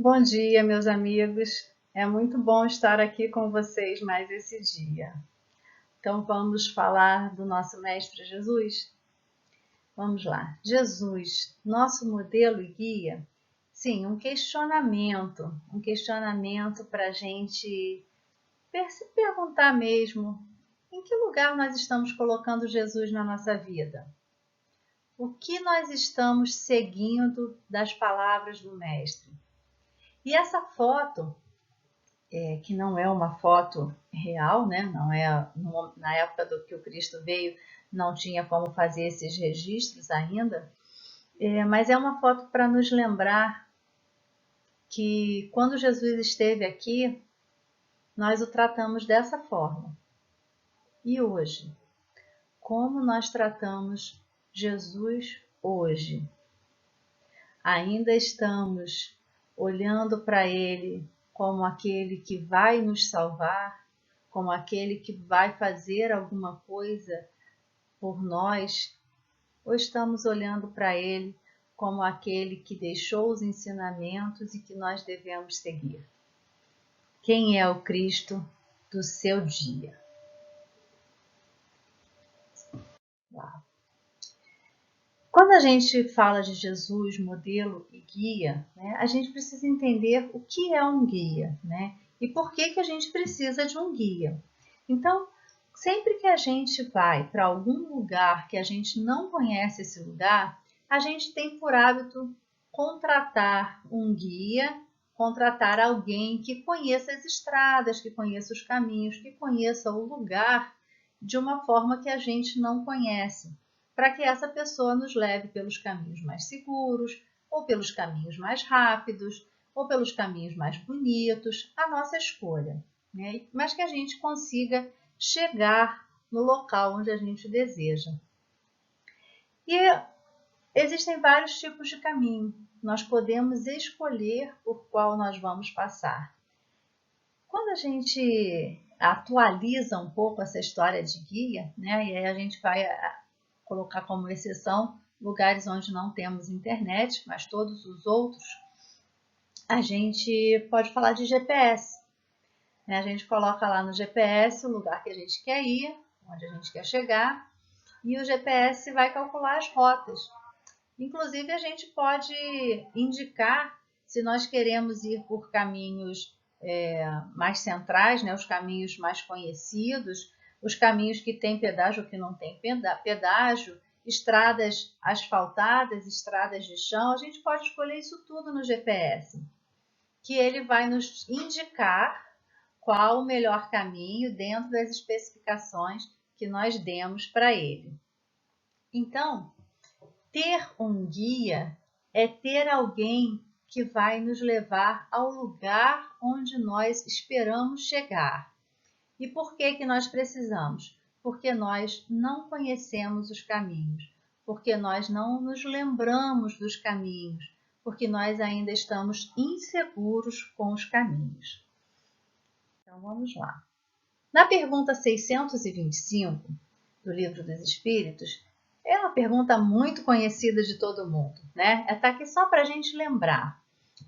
Bom dia, meus amigos. É muito bom estar aqui com vocês mais esse dia. Então, vamos falar do nosso Mestre Jesus? Vamos lá. Jesus, nosso modelo e guia. Sim, um questionamento para a gente se perguntar mesmo em que lugar nós estamos colocando Jesus na nossa vida. O que nós estamos seguindo das palavras do Mestre? E essa foto que não é uma foto real, né? Não é na época do que o Cristo veio, não tinha como fazer esses registros ainda, mas é uma foto para nos lembrar que quando Jesus esteve aqui, nós o tratamos dessa forma. E hoje, como nós tratamos Jesus hoje? Ainda estamos olhando para ele como aquele que vai nos salvar, como aquele que vai fazer alguma coisa por nós, ou estamos olhando para ele como aquele que deixou os ensinamentos e que nós devemos seguir? Quem é o Cristo do seu dia? Quando a gente fala de Jesus, modelo e guia, né, a gente precisa entender o que é um guia, né? E por que a gente precisa de um guia. Então, sempre que a gente vai para algum lugar que a gente não conhece esse lugar, a gente tem por hábito contratar um guia, contratar alguém que conheça as estradas, que conheça os caminhos, que conheça o lugar de uma forma que a gente não conhece, para que essa pessoa nos leve pelos caminhos mais seguros, ou pelos caminhos mais rápidos, ou pelos caminhos mais bonitos, a nossa escolha, né? Mas que a gente consiga chegar no local onde a gente deseja. E existem vários tipos de caminho. Nós podemos escolher por qual nós vamos passar. Quando a gente atualiza um pouco essa história de guia, né, e aí a gente vai colocar como exceção lugares onde não temos internet, mas todos os outros, a gente pode falar de GPS. A gente coloca lá no GPS o lugar que a gente quer ir, onde a gente quer chegar, e o GPS vai calcular as rotas. Inclusive, a gente pode indicar se nós queremos ir por caminhos mais centrais, né, os caminhos mais conhecidos, os caminhos que tem pedágio ou que não tem pedágio, estradas asfaltadas, estradas de chão. A gente pode escolher isso tudo no GPS, que ele vai nos indicar qual o melhor caminho dentro das especificações que nós demos para ele. Então, ter um guia é ter alguém que vai nos levar ao lugar onde nós esperamos chegar. E por que nós precisamos? Porque nós não conhecemos os caminhos, porque nós não nos lembramos dos caminhos, porque nós ainda estamos inseguros com os caminhos. Então vamos lá. Na pergunta 625 do Livro dos Espíritos, é uma pergunta muito conhecida de todo mundo, né? Está aqui só para a gente lembrar.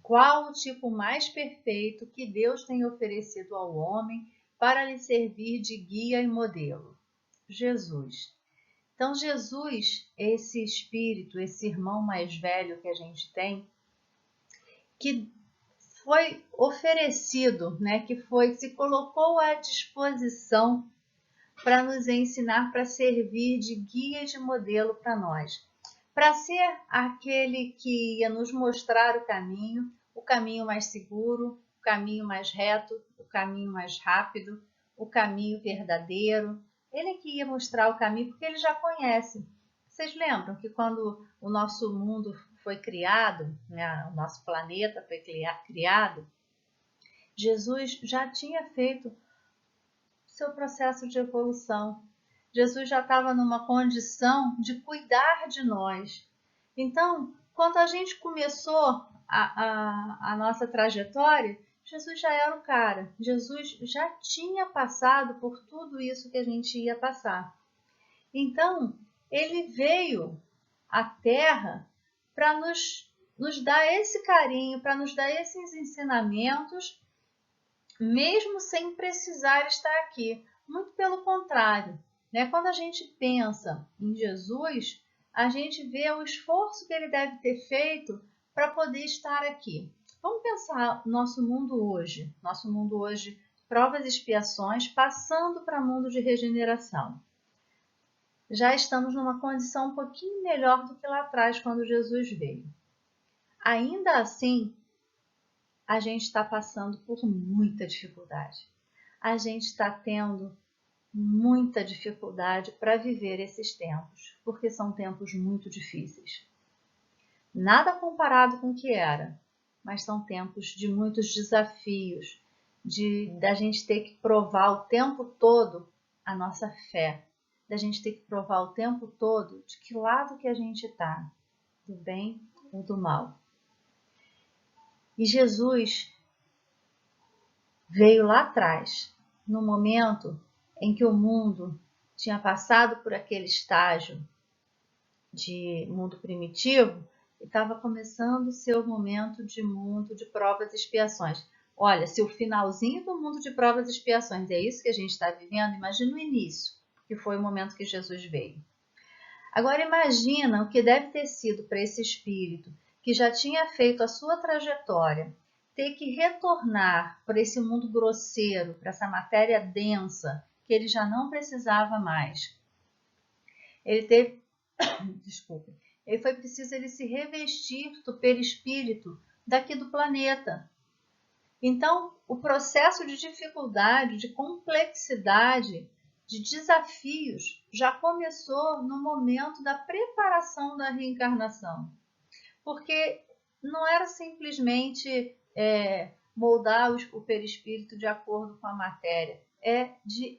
Qual o tipo mais perfeito que Deus tem oferecido ao homem para lhe servir de guia e modelo? Jesus. Então, Jesus é esse espírito, esse irmão mais velho que a gente tem, que foi oferecido, né? Que se colocou à disposição para nos ensinar, para servir de guia e de modelo para nós, para ser aquele que ia nos mostrar o caminho mais seguro, o caminho mais reto, o caminho mais rápido, o caminho verdadeiro. Ele que ia mostrar o caminho, porque ele já conhece. Vocês lembram que quando o nosso mundo foi criado, né, o nosso planeta foi criado, Jesus já tinha feito seu processo de evolução. Jesus já estava numa condição de cuidar de nós. Então, quando a gente começou a nossa trajetória, Jesus já era o cara. Jesus já tinha passado por tudo isso que a gente ia passar. Então, ele veio à Terra para nos nos dá esse carinho, para nos dar esses ensinamentos, mesmo sem precisar estar aqui. Muito pelo contrário, né? Quando a gente pensa em Jesus, a gente vê o esforço que ele deve ter feito para poder estar aqui. Vamos pensar nosso mundo hoje. Nosso mundo hoje, provas e expiações, passando para mundo de regeneração. Já estamos numa condição um pouquinho melhor do que lá atrás, quando Jesus veio. Ainda assim, a gente está passando por muita dificuldade. A gente está tendo muita dificuldade para viver esses tempos, porque são tempos muito difíceis. Nada comparado com o que era, mas são tempos de muitos desafios, da gente ter que provar o tempo todo a nossa fé, da gente ter que provar o tempo todo de que lado que a gente está, do bem ou do mal. E Jesus veio lá atrás, no momento em que o mundo tinha passado por aquele estágio de mundo primitivo e estava começando o seu momento de mundo de provas e expiações. Olha, se o finalzinho do mundo de provas e expiações é isso que a gente está vivendo, imagina o início, que foi o momento que Jesus veio. Agora imagina o que deve ter sido para esse espírito que já tinha feito a sua trajetória, ter que retornar para esse mundo grosseiro, para essa matéria densa, que ele já não precisava mais. Ele teve, desculpe, ele foi preciso ele se revestir do perispírito daqui do planeta. Então, o processo de dificuldade, de complexidade, de desafios já começou no momento da preparação da reencarnação. Porque não era simplesmente moldar o perispírito de acordo com a matéria, é de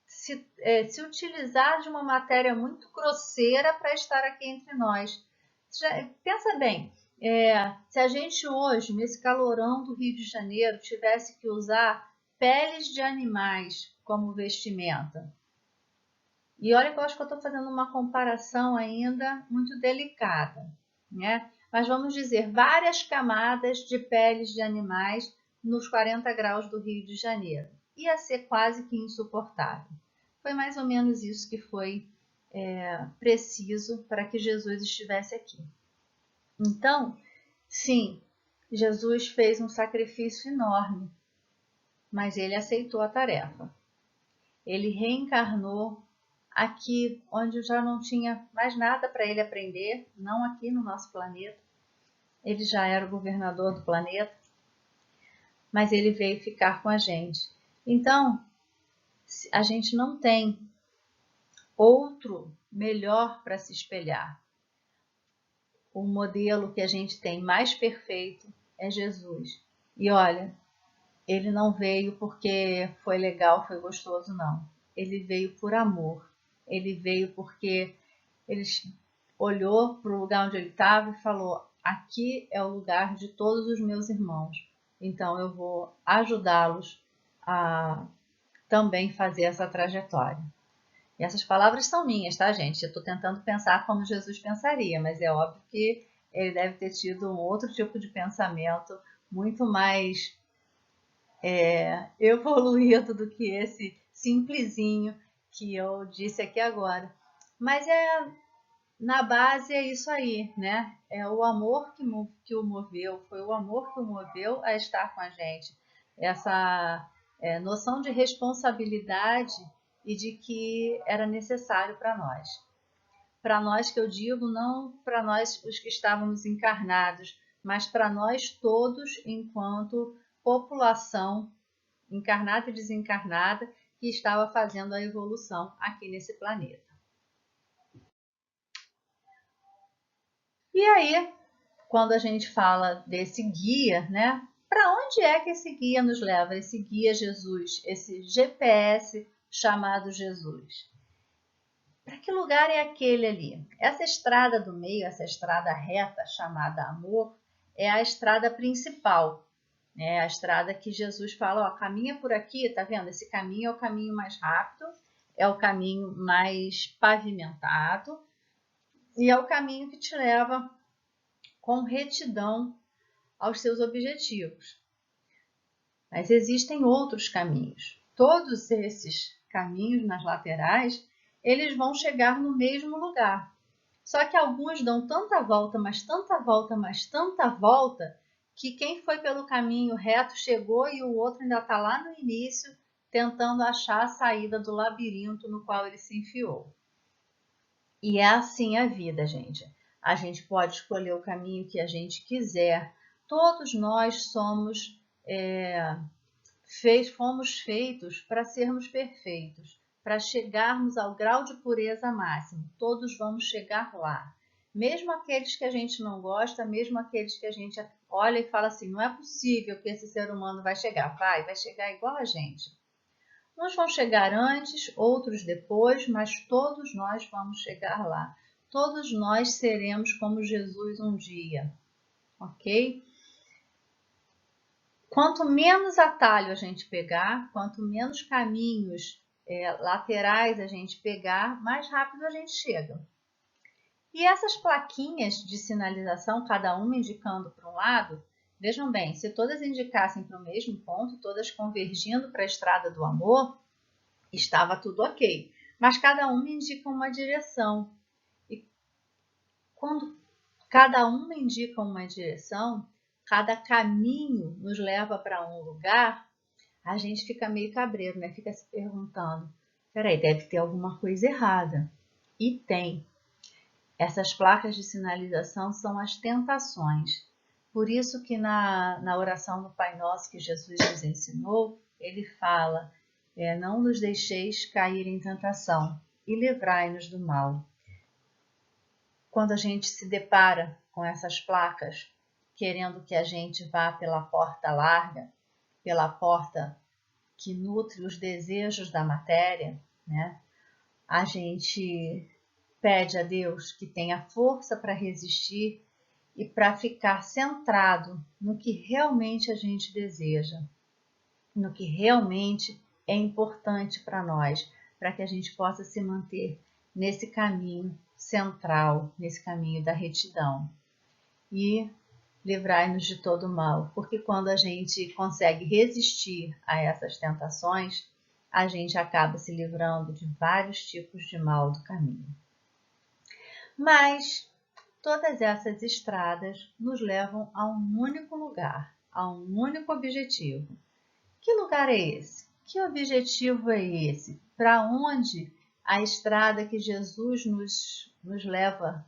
se utilizar de uma matéria muito grosseira para estar aqui entre nós. Pensa bem, se a gente hoje, nesse calorão do Rio de Janeiro, tivesse que usar peles de animais como vestimenta, e olha que eu acho que eu estou fazendo uma comparação ainda muito delicada, né? Mas vamos dizer, várias camadas de peles de animais nos 40 graus do Rio de Janeiro. Ia ser quase que insuportável. Foi mais ou menos isso que foi preciso para que Jesus estivesse aqui. Então, sim, Jesus fez um sacrifício enorme, mas ele aceitou a tarefa. Ele reencarnou aqui onde já não tinha mais nada para ele aprender, não aqui no nosso planeta. Ele já era o governador do planeta, mas ele veio ficar com a gente. Então, a gente não tem outro melhor para se espelhar. O modelo que a gente tem mais perfeito é Jesus. E olha, ele não veio porque foi legal, foi gostoso, não. Ele veio por amor. Ele veio porque ele olhou para o lugar onde ele estava e falou: aqui é o lugar de todos os meus irmãos. Então eu vou ajudá-los a também fazer essa trajetória. E essas palavras são minhas, tá, gente? Eu estou tentando pensar como Jesus pensaria, mas é óbvio que ele deve ter tido um outro tipo de pensamento muito mais evoluído do que esse simplesinho que eu disse aqui agora. Mas na base é isso aí, né? É o amor que o moveu, foi o amor que o moveu a estar com a gente. Essa noção de responsabilidade e de que era necessário para nós. Para nós que eu digo, não para nós os que estávamos encarnados, mas para nós todos enquanto população encarnada e desencarnada que estava fazendo a evolução aqui nesse planeta. E aí, quando a gente fala desse guia, né? Para onde é que esse guia nos leva? Esse guia Jesus, esse GPS chamado Jesus. Para que lugar é aquele ali? Essa estrada do meio, essa estrada reta chamada amor, é a estrada principal. É a estrada que Jesus fala, ó, caminha por aqui, tá vendo? Esse caminho é o caminho mais rápido, é o caminho mais pavimentado e é o caminho que te leva com retidão aos seus objetivos. Mas existem outros caminhos. Todos esses caminhos nas laterais, eles vão chegar no mesmo lugar. Só que alguns dão tanta volta, mas tanta volta, mas tanta volta, que quem foi pelo caminho reto chegou e o outro ainda está lá no início, tentando achar a saída do labirinto no qual ele se enfiou. E é assim a vida, gente. A gente pode escolher o caminho que a gente quiser. Todos nós fomos feitos para sermos perfeitos, para chegarmos ao grau de pureza máximo. Todos vamos chegar lá. Mesmo aqueles que a gente não gosta, mesmo aqueles que a gente olha e fala assim, não é possível que esse ser humano vai chegar. Vai chegar igual a gente. Uns vão chegar antes, outros depois, mas todos nós vamos chegar lá. Todos nós seremos como Jesus um dia, ok? Quanto menos atalho a gente pegar, quanto menos caminhos laterais a gente pegar, mais rápido a gente chega. E essas plaquinhas de sinalização, cada uma indicando para um lado, vejam bem, se todas indicassem para o mesmo ponto, todas convergindo para a estrada do amor, estava tudo ok. Mas cada uma indica uma direção. E quando cada uma indica uma direção, cada caminho nos leva para um lugar, a gente fica meio cabreiro, né? Fica se perguntando, peraí, deve ter alguma coisa errada. E tem. Essas placas de sinalização são as tentações. Por isso que na oração do Pai Nosso que Jesus nos ensinou, ele fala, não nos deixeis cair em tentação e livrai-nos do mal. Quando a gente se depara com essas placas, querendo que a gente vá pela porta larga, pela porta que nutre os desejos da matéria, né? A gente pede a Deus que tenha força para resistir e para ficar centrado no que realmente a gente deseja, no que realmente é importante para nós, para que a gente possa se manter nesse caminho central, nesse caminho da retidão. E livrai-nos de todo mal, porque quando a gente consegue resistir a essas tentações, a gente acaba se livrando de vários tipos de mal do caminho. Mas todas essas estradas nos levam a um único lugar, a um único objetivo. Que lugar é esse? Que objetivo é esse? Para onde a estrada que Jesus nos leva,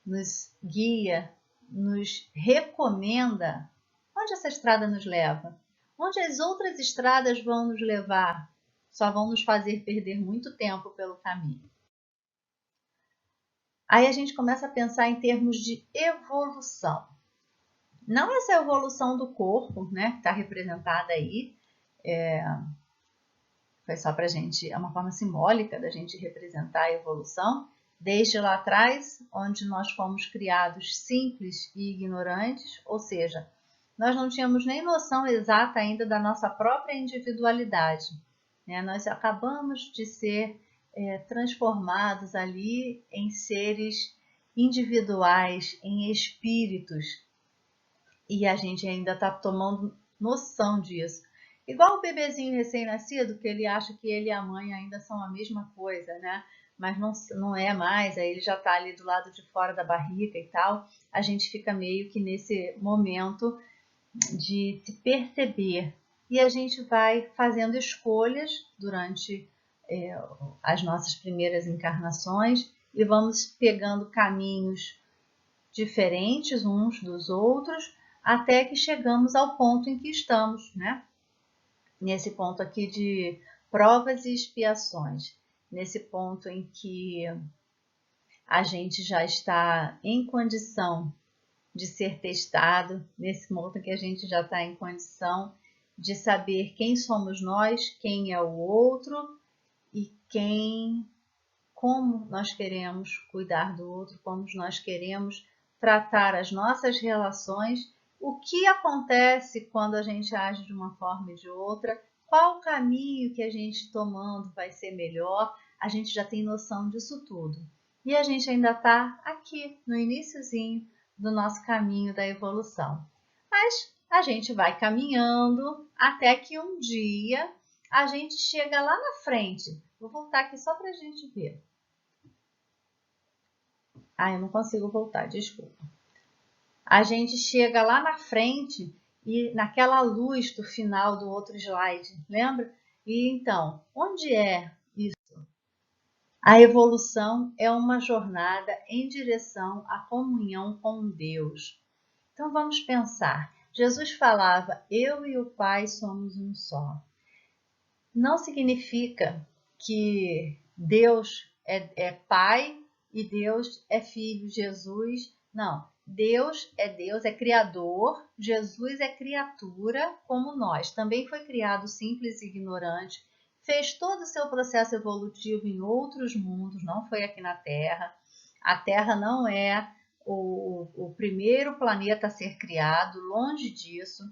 nos guia, nos recomenda? Onde essa estrada nos leva? Onde as outras estradas vão nos levar? Só vão nos fazer perder muito tempo pelo caminho. Aí a gente começa a pensar em termos de evolução. Não essa evolução do corpo, né, que está representada aí, foi só para a gente, é uma forma simbólica da gente representar a evolução, desde lá atrás, onde nós fomos criados simples e ignorantes, ou seja, nós não tínhamos nem noção exata ainda da nossa própria individualidade, né? Nós acabamos de ser transformados ali em seres individuais, em espíritos, e a gente ainda está tomando noção disso. Igual o bebezinho recém-nascido, que ele acha que ele e a mãe ainda são a mesma coisa, né? Mas não é mais, aí ele já está ali do lado de fora da barriga e tal. A gente fica meio que nesse momento de se perceber. E a gente vai fazendo escolhas durante as nossas primeiras encarnações e vamos pegando caminhos diferentes uns dos outros até que chegamos ao ponto em que estamos, né? Nesse ponto aqui de provas e expiações, nesse ponto em que a gente já está em condição de ser testado, nesse ponto em que a gente já está em condição de saber quem somos nós, quem é o outro e como nós queremos cuidar do outro, como nós queremos tratar as nossas relações, o que acontece quando a gente age de uma forma e de outra, qual o caminho que a gente tomando vai ser melhor, a gente já tem noção disso tudo. E a gente ainda está aqui no iniciozinho, do nosso caminho da evolução. Mas a gente vai caminhando até que um dia a gente chega lá na frente. Vou voltar aqui só para a gente ver. Eu não consigo voltar, desculpa. A gente chega lá na frente e naquela luz do final do outro slide, lembra? E então, onde é isso? A evolução é uma jornada em direção à comunhão com Deus. Então vamos pensar. Jesus falava, eu e o Pai somos um só. Não significa que Deus é Pai e Deus é Filho, Jesus. Não, Deus, é Criador, Jesus é criatura como nós. Também foi criado simples e ignorante, fez todo o seu processo evolutivo em outros mundos, não foi aqui na Terra. A Terra não é o primeiro planeta a ser criado, longe disso.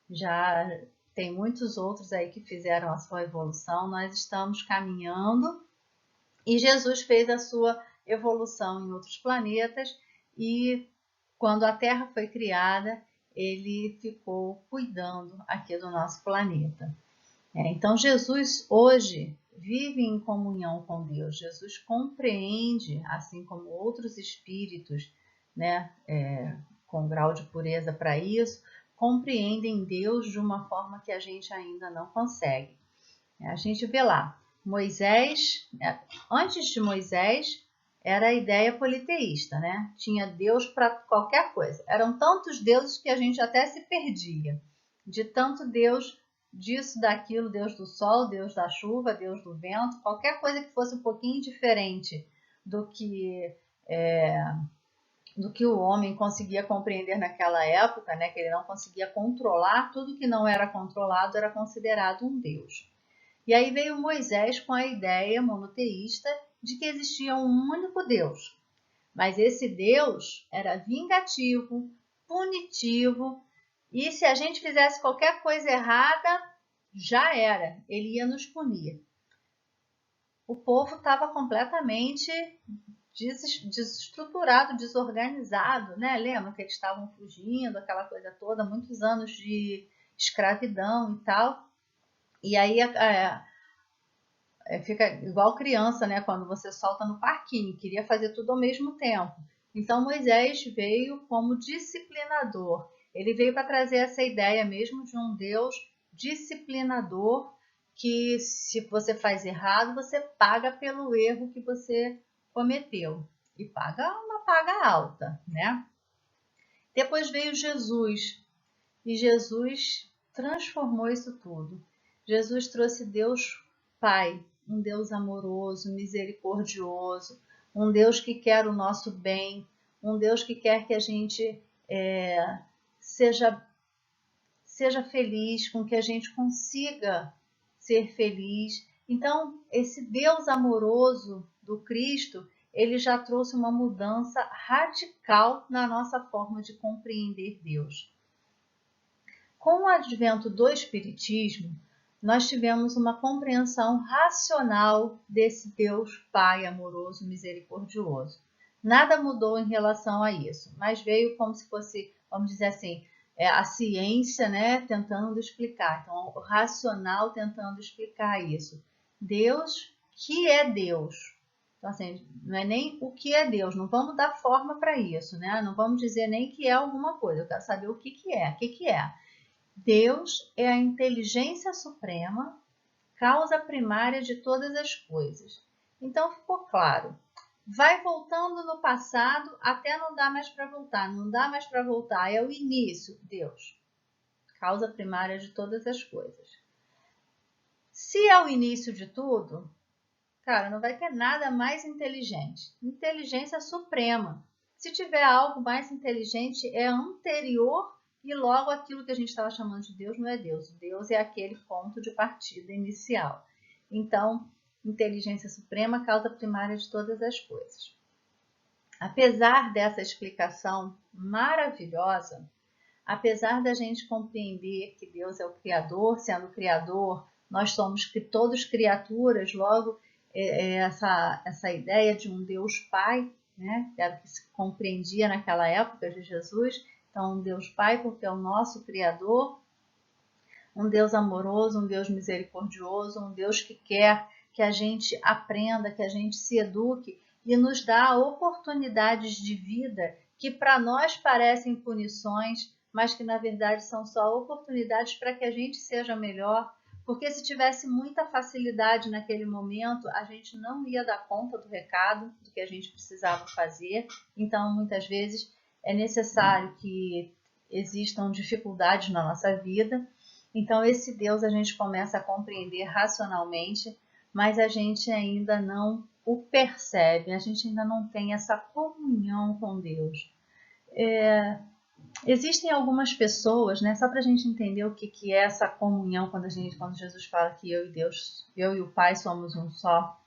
Já tem muitos outros aí que fizeram a sua evolução. Nós estamos caminhando e Jesus fez a sua evolução em outros planetas e quando a Terra foi criada, ele ficou cuidando aqui do nosso planeta. Então Jesus hoje vive em comunhão com Deus. Jesus compreende, assim como outros espíritos, né, com grau de pureza para isso, compreendem Deus de uma forma que a gente ainda não consegue. A gente vê lá, Moisés, antes de Moisés, era a ideia politeísta, né? Tinha Deus para qualquer coisa. Eram tantos deuses que a gente até se perdia. De tanto Deus disso, daquilo, Deus do sol, Deus da chuva, Deus do vento, qualquer coisa que fosse um pouquinho diferente do que o homem conseguia compreender naquela época, né? Que ele não conseguia controlar, tudo que não era controlado era considerado um Deus. E aí veio Moisés com a ideia monoteísta de que existia um único Deus. Mas esse Deus era vingativo, punitivo, e se a gente fizesse qualquer coisa errada, já era, ele ia nos punir. O povo estava completamente desestruturado, desorganizado, né? Lembra que eles estavam fugindo, aquela coisa toda, muitos anos de escravidão e tal. E aí fica igual criança, né? Quando você solta no parquinho, queria fazer tudo ao mesmo tempo. Então Moisés veio como disciplinador. Ele veio para trazer essa ideia mesmo de um Deus disciplinador, que se você faz errado, você paga pelo erro que você cometeu. E paga uma paga alta, né? Depois veio Jesus. E Jesus transformou isso tudo. Jesus trouxe Deus Pai, um Deus amoroso, misericordioso, um Deus que quer o nosso bem, um Deus que quer que a gente seja feliz, com que a gente consiga ser feliz. Então, esse Deus amoroso do Cristo, ele já trouxe uma mudança radical na nossa forma de compreender Deus. Com o advento do Espiritismo, nós tivemos uma compreensão racional desse Deus Pai amoroso, misericordioso. Nada mudou em relação a isso, mas veio como se fosse, vamos dizer assim, a ciência, né, tentando explicar. Então, o racional tentando explicar isso. Deus, que é Deus? Então, assim, não é nem o que é Deus, não vamos dar forma para isso, né? Não vamos dizer nem que é alguma coisa, eu quero saber o que é. O que é? Deus é a inteligência suprema, causa primária de todas as coisas. Então ficou claro. Vai voltando no passado até não dá mais para voltar. Não dá mais para voltar. É o início. Deus, causa primária de todas as coisas. Se é o início de tudo, cara, não vai ter nada mais inteligente. Inteligência suprema. Se tiver algo mais inteligente, é anterior e logo aquilo que a gente estava chamando de Deus não é Deus. Deus é aquele ponto de partida inicial. Então, inteligência suprema, causa primária de todas as coisas. Apesar dessa explicação maravilhosa, apesar da gente compreender que Deus é o Criador, sendo o Criador, nós somos todos criaturas, logo essa ideia de um Deus Pai né? Era o que se compreendia naquela época de Jesus. Então, um Deus Pai, porque é o nosso Criador, um Deus amoroso, um Deus misericordioso, um Deus que quer que a gente aprenda, que a gente se eduque e nos dá oportunidades de vida que para nós parecem punições, mas que na verdade são só oportunidades para que a gente seja melhor. Porque se tivesse muita facilidade naquele momento, a gente não ia dar conta do recado, do que a gente precisava fazer. Então, muitas vezes, é necessário que existam dificuldades na nossa vida. Então, esse Deus a gente começa a compreender racionalmente, mas a gente ainda não o percebe, a gente ainda não tem essa comunhão com Deus. Existem algumas pessoas, né, só para a gente entender o que é essa comunhão quando Jesus fala que eu e Deus, eu e o Pai somos um só.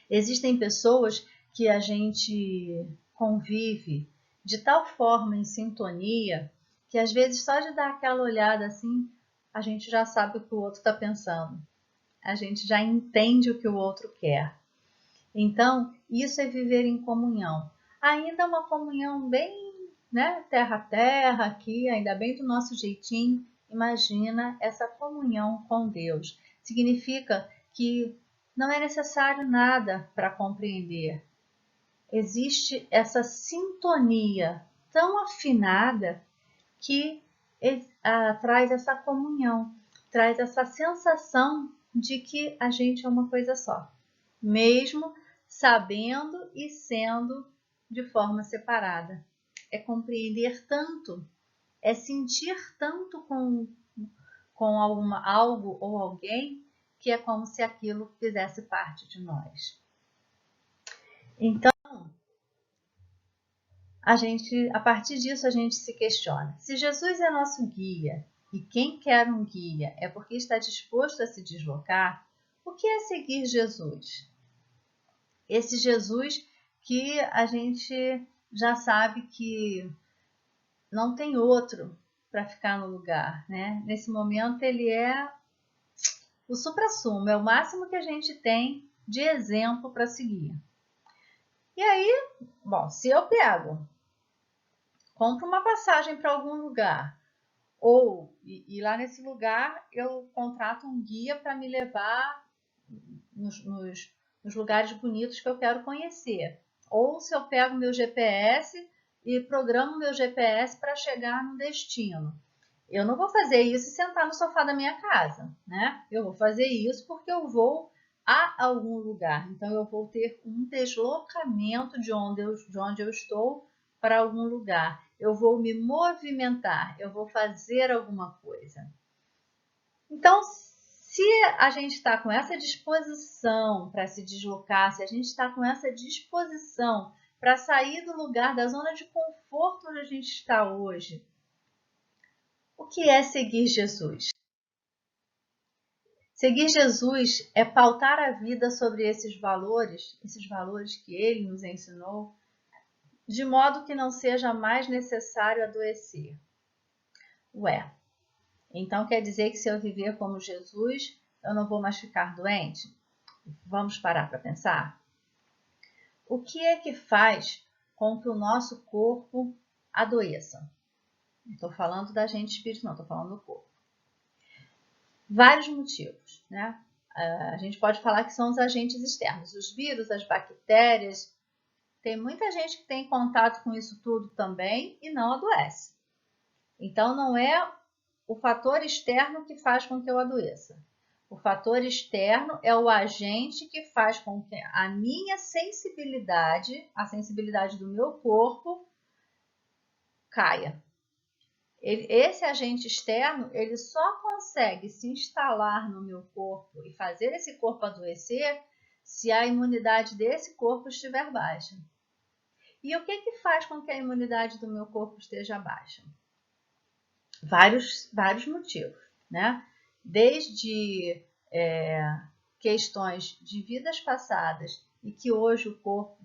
Existem pessoas que a gente convive de tal forma em sintonia que às vezes só de dar aquela olhada assim, a gente já sabe o que o outro está pensando. A gente já entende o que o outro quer. Então, isso é viver em comunhão. Ainda uma comunhão bem, né, terra a terra aqui, ainda bem do nosso jeitinho. Imagina essa comunhão com Deus. Significa que não é necessário nada para compreender. Existe essa sintonia tão afinada que traz essa comunhão, traz essa sensação de que a gente é uma coisa só, mesmo sabendo e sendo de forma separada. É compreender tanto, é sentir tanto com algo ou alguém, que é como se aquilo fizesse parte de nós. Então, a partir disso, a gente se questiona. Se Jesus é nosso guia, e quem quer um guia é porque está disposto a se deslocar, o que é seguir Jesus? Esse Jesus que a gente já sabe que não tem outro para ficar no lugar, né? Nesse momento ele é o suprassumo, é o máximo que a gente tem de exemplo para seguir. E aí, bom, se eu compro uma passagem para algum lugar, e lá nesse lugar eu contrato um guia para me levar nos lugares bonitos que eu quero conhecer. Ou se eu pego meu GPS e programo meu GPS para chegar no destino. Eu não vou fazer isso e sentar no sofá da minha casa, né? Eu vou fazer isso porque eu vou a algum lugar. Então eu vou ter um deslocamento de onde eu estou para algum lugar. Eu vou me movimentar, eu vou fazer alguma coisa. Então, se a gente está com essa disposição para se deslocar, se a gente está com essa disposição para sair do lugar, da zona de conforto onde a gente está hoje, o que é seguir Jesus? Seguir Jesus é pautar a vida sobre esses valores que ele nos ensinou, de modo que não seja mais necessário adoecer. Ué, então quer dizer que se eu viver como Jesus, eu não vou mais ficar doente? Vamos parar para pensar? O que é que faz com que o nosso corpo adoeça? Não estou falando da gente espírito, não, estou falando do corpo. Vários motivos, né? A gente pode falar que são os agentes externos, os vírus, as bactérias. Tem muita gente que tem contato com isso tudo também e não adoece. Então, não é o fator externo que faz com que eu adoeça. O fator externo é o agente que faz com que a minha sensibilidade, a sensibilidade do meu corpo, caia. Esse agente externo, ele só consegue se instalar no meu corpo e fazer esse corpo adoecer se a imunidade desse corpo estiver baixa. E o que faz com que a imunidade do meu corpo esteja baixa? Vários motivos, né? Desde questões de vidas passadas e que hoje o corpo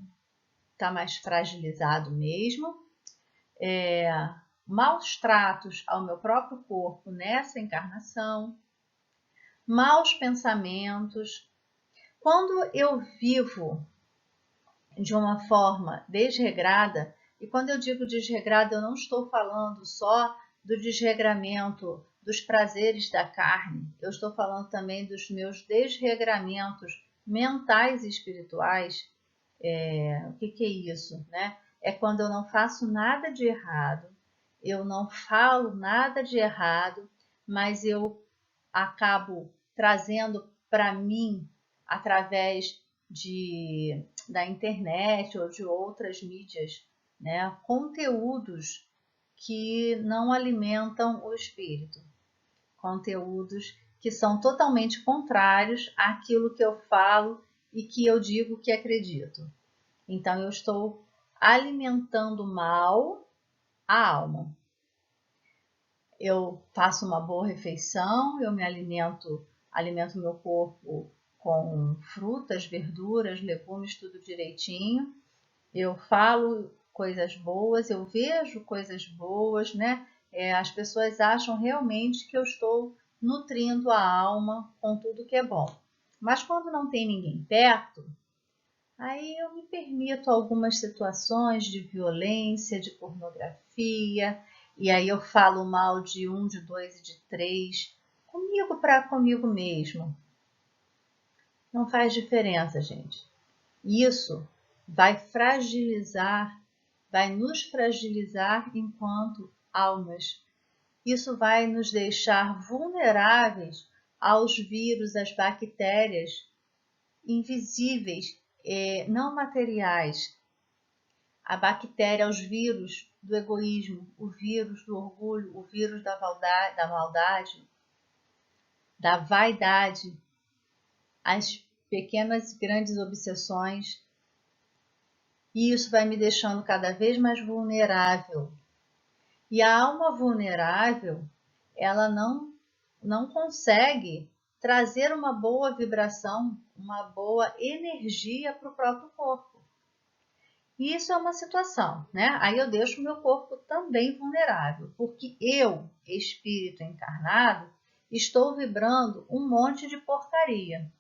está mais fragilizado mesmo, maus tratos ao meu próprio corpo nessa encarnação, maus pensamentos. Quando eu vivo de uma forma desregrada, e quando eu digo desregrada, eu não estou falando só do desregramento dos prazeres da carne, eu estou falando também dos meus desregramentos mentais e espirituais. O que é isso, né? É quando eu não faço nada de errado, eu não falo nada de errado, mas eu acabo trazendo para mim, através da internet ou de outras mídias, né, conteúdos que não alimentam o espírito, conteúdos que são totalmente contrários àquilo que eu falo e que eu digo que acredito. Então, eu estou alimentando mal a alma. Eu faço uma boa refeição, eu me alimento meu corpo com frutas, verduras, legumes, tudo direitinho. Eu falo coisas boas, eu vejo coisas boas, né? As pessoas acham realmente que eu estou nutrindo a alma com tudo que é bom. Mas quando não tem ninguém perto, aí eu me permito algumas situações de violência, de pornografia, e aí eu falo mal de um, de dois e de três, comigo para comigo mesmo. Não faz diferença, gente. Isso vai fragilizar, vai nos fragilizar enquanto almas. Isso vai nos deixar vulneráveis aos vírus, às bactérias invisíveis, não materiais. A bactéria, os vírus do egoísmo, o vírus do orgulho, o vírus da maldade, da vaidade, as pequenas e grandes obsessões. E isso vai me deixando cada vez mais vulnerável. E a alma vulnerável, ela não consegue trazer uma boa vibração, uma boa energia para o próprio corpo. E isso é uma situação, né? Aí eu deixo o meu corpo também vulnerável, porque eu, espírito encarnado, estou vibrando um monte de porcaria.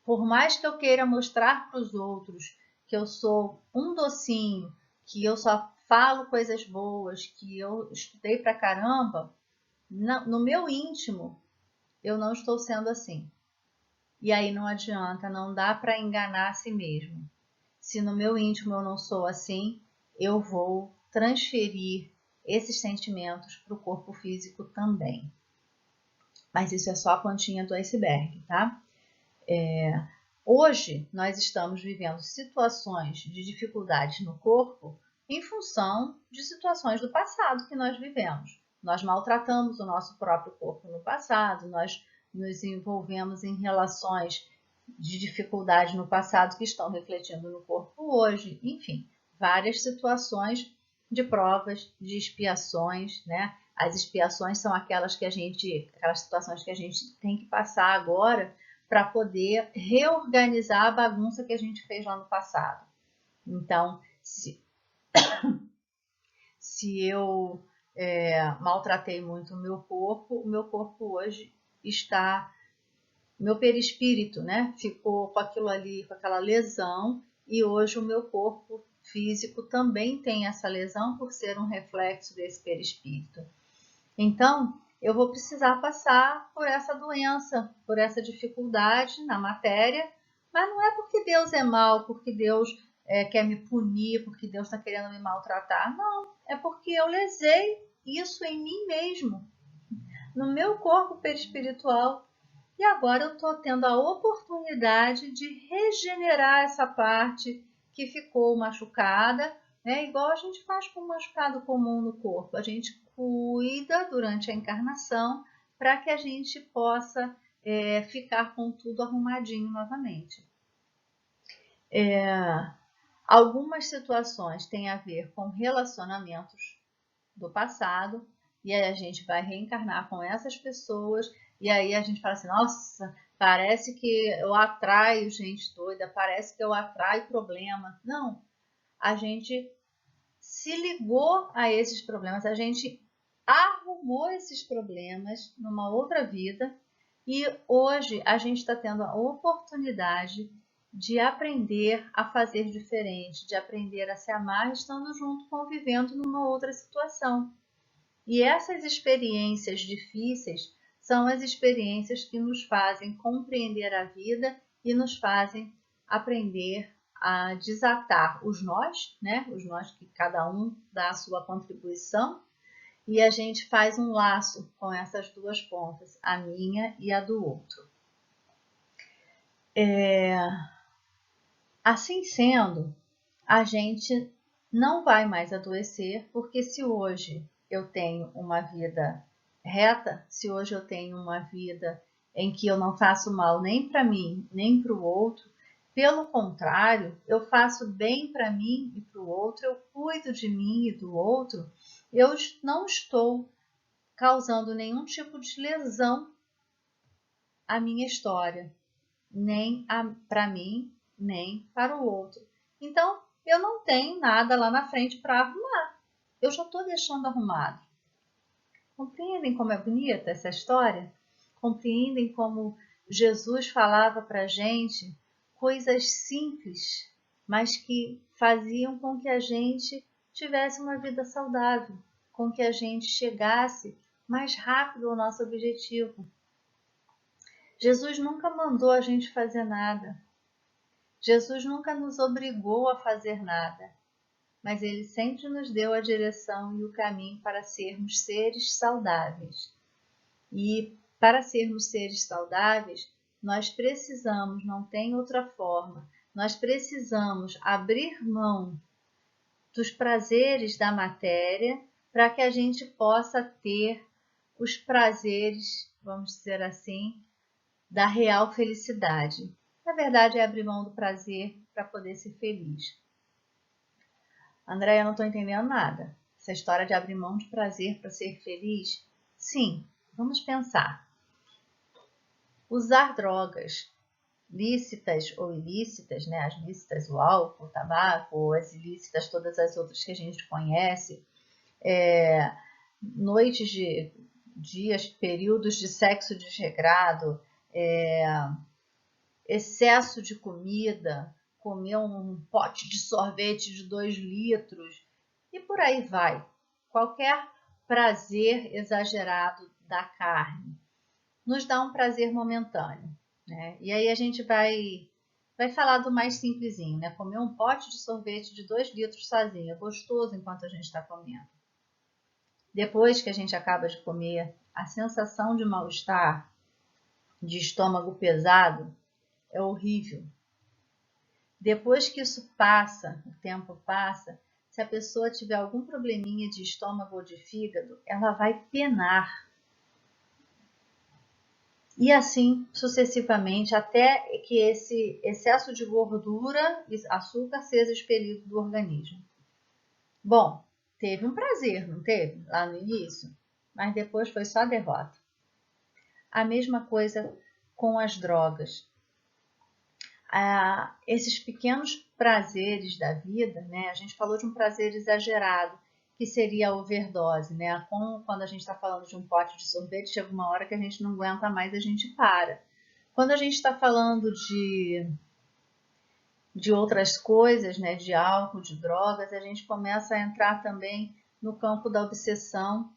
Por mais que eu queira mostrar para os outros que eu sou um docinho, que eu só falo coisas boas, que eu estudei pra caramba, no meu íntimo eu não estou sendo assim. E aí não adianta, não dá para enganar a si mesmo. Se no meu íntimo eu não sou assim, eu vou transferir esses sentimentos para o corpo físico também. Mas isso é só a pontinha do iceberg, tá? Hoje nós estamos vivendo situações de dificuldades no corpo em função de situações do passado que nós vivemos. Nós maltratamos o nosso próprio corpo no passado, nós nos envolvemos em relações de dificuldade no passado que estão refletindo no corpo hoje, enfim, várias situações de provas, de expiações, né? As expiações são aquelas situações que a gente tem que passar agora para poder reorganizar a bagunça que a gente fez lá no passado. Então, se eu maltratei muito o meu corpo hoje está, meu perispírito, né, ficou com aquilo ali, com aquela lesão, e hoje o meu corpo físico também tem essa lesão por ser um reflexo desse perispírito. Então, eu vou precisar passar por essa doença, por essa dificuldade na matéria, mas não é porque Deus é mau, porque Deus quer me punir, porque Deus está querendo me maltratar. Não, é porque eu lesei isso em mim mesmo, no meu corpo perispiritual. E agora eu estou tendo a oportunidade de regenerar essa parte que ficou machucada, né? Igual a gente faz com um machucado comum no corpo. A gente cuida durante a encarnação para que a gente possa ficar com tudo arrumadinho novamente. Algumas situações têm a ver com relacionamentos do passado, e aí a gente vai reencarnar com essas pessoas, e aí a gente fala assim, nossa, parece que eu atraio gente doida, parece que eu atraio problema. Não, a gente se ligou a esses problemas, a gente arrumou esses problemas numa outra vida, e hoje a gente está tendo a oportunidade de aprender a fazer diferente, de aprender a se amar estando junto, convivendo numa outra situação. E essas experiências difíceis são as experiências que nos fazem compreender a vida e nos fazem aprender a desatar os nós, né? Os nós que cada um dá a sua contribuição, e a gente faz um laço com essas duas pontas, a minha e a do outro. Assim sendo, a gente não vai mais adoecer, porque se hoje eu tenho uma vida reta, se hoje eu tenho uma vida em que eu não faço mal nem para mim, nem para o outro, pelo contrário, eu faço bem para mim e para o outro, eu cuido de mim e do outro, eu não estou causando nenhum tipo de lesão à minha história, nem para mim, nem para o outro. Então, eu não tenho nada lá na frente para arrumar. Eu já estou deixando arrumado. Compreendem como é bonita essa história? Compreendem como Jesus falava para a gente coisas simples, mas que faziam com que a gente tivesse uma vida saudável, com que a gente chegasse mais rápido ao nosso objetivo. Jesus nunca mandou a gente fazer nada. Jesus nunca nos obrigou a fazer nada, mas Ele sempre nos deu a direção e o caminho para sermos seres saudáveis. E para sermos seres saudáveis, nós precisamos, não tem outra forma, nós precisamos abrir mão dos prazeres da matéria para que a gente possa ter os prazeres, vamos dizer assim, da real felicidade. Na verdade, é abrir mão do prazer para poder ser feliz. André, eu não estou entendendo nada. Essa história de abrir mão de prazer para ser feliz? Sim, vamos pensar. Usar drogas lícitas ou ilícitas, né? As lícitas, o álcool, o tabaco, as ilícitas, todas as outras que a gente conhece, noites de dias, períodos de sexo desregrado, excesso de comida, comer um pote de sorvete de 2 litros e por aí vai. Qualquer prazer exagerado da carne nos dá um prazer momentâneo, né? E aí a gente vai falar do mais simplesinho, né? Comer um pote de sorvete de 2 litros sozinho, é gostoso enquanto a gente está comendo. Depois que a gente acaba de comer, a sensação de mal-estar, de estômago pesado, é horrível. Depois que isso passa, o tempo passa, se a pessoa tiver algum probleminha de estômago ou de fígado, ela vai penar. E assim sucessivamente, até que esse excesso de gordura e açúcar seja expelido do organismo. Bom, teve um prazer, não teve? Lá no início, mas depois foi só derrota. A mesma coisa com as drogas. Esses pequenos prazeres da vida, né? A gente falou de um prazer exagerado, que seria a overdose, né? Quando a gente está falando de um pote de sorvete, chega uma hora que a gente não aguenta mais, a gente para. Quando a gente está falando de outras coisas, né? De álcool, de drogas, a gente começa a entrar também no campo da obsessão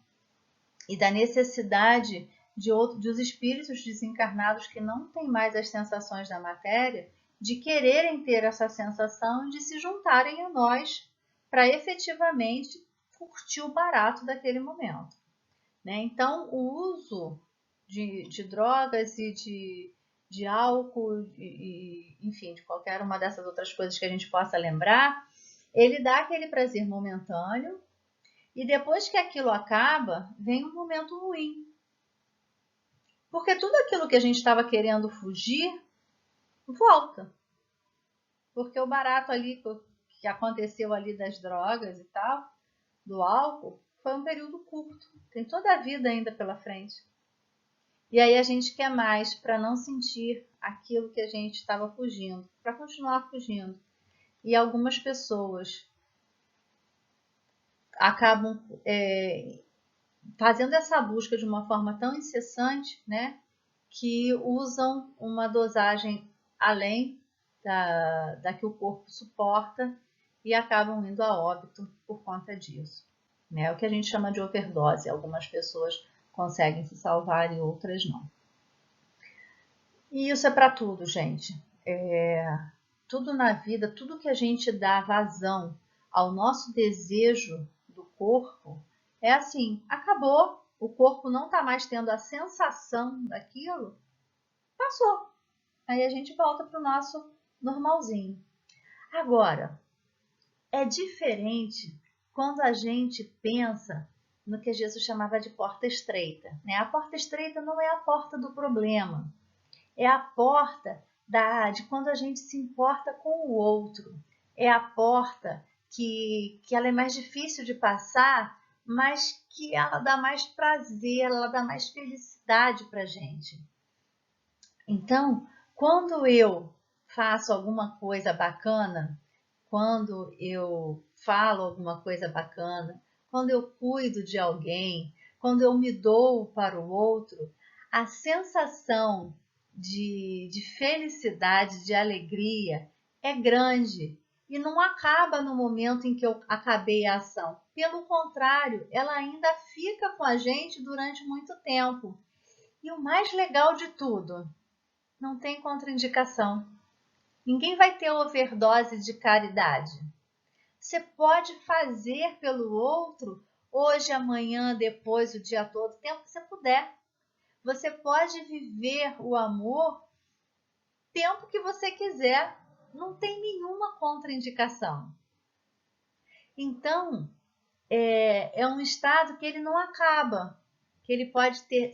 e da necessidade dos espíritos desencarnados que não têm mais as sensações da matéria, de quererem ter essa sensação de se juntarem a nós para efetivamente curtir o barato daquele momento, né? Então, o uso de drogas e de álcool, enfim, de qualquer uma dessas outras coisas que a gente possa lembrar, ele dá aquele prazer momentâneo e depois que aquilo acaba, vem um momento ruim. Porque tudo aquilo que a gente estava querendo fugir, volta. Porque o barato ali que aconteceu ali das drogas e tal, do álcool, foi um período curto. Tem toda a vida ainda pela frente. E aí a gente quer mais para não sentir aquilo que a gente estava fugindo, para continuar fugindo. E algumas pessoas acabam fazendo essa busca de uma forma tão incessante, né, que usam uma dosagem além da que o corpo suporta e acabam indo a óbito por conta disso. É o que a gente chama de overdose. Algumas pessoas conseguem se salvar e outras não. E isso é para tudo, gente. Tudo na vida, tudo que a gente dá vazão ao nosso desejo do corpo, é assim, acabou. O corpo não está mais tendo a sensação daquilo, passou. Aí a gente volta para o nosso normalzinho. Agora, é diferente quando a gente pensa no que Jesus chamava de porta estreita. Né? A porta estreita não é a porta do problema, é a porta de quando a gente se importa com o outro. É a porta que ela é mais difícil de passar, mas que ela dá mais prazer, ela dá mais felicidade para a gente. Então, quando eu faço alguma coisa bacana, quando eu falo alguma coisa bacana, quando eu cuido de alguém, quando eu me dou para o outro, a sensação de felicidade, de alegria é grande e não acaba no momento em que eu acabei a ação. Pelo contrário, ela ainda fica com a gente durante muito tempo. E o mais legal de tudo, não tem contraindicação. Ninguém vai ter overdose de caridade. Você pode fazer pelo outro hoje, amanhã, depois, o dia todo, o tempo que você puder. Você pode viver o amor tempo que você quiser. Não tem nenhuma contraindicação. Então, é um estado que ele não acaba, que ele pode ter,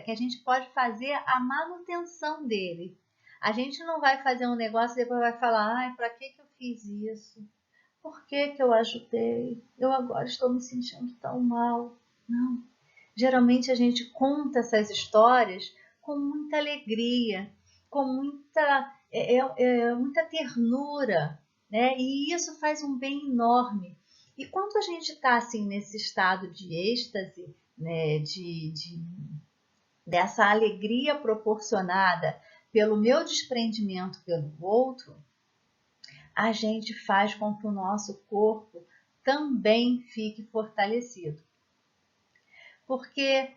que a gente pode fazer a manutenção dele. A gente não vai fazer um negócio e depois vai falar, ai, para que eu fiz isso? Por que eu ajudei? Eu agora estou me sentindo tão mal. Não. Geralmente a gente conta essas histórias com muita alegria, com muita ternura, né? E isso faz um bem enorme. E quando a gente está assim nesse estado de êxtase, né, dessa alegria proporcionada pelo meu desprendimento pelo outro, a gente faz com que o nosso corpo também fique fortalecido. Porque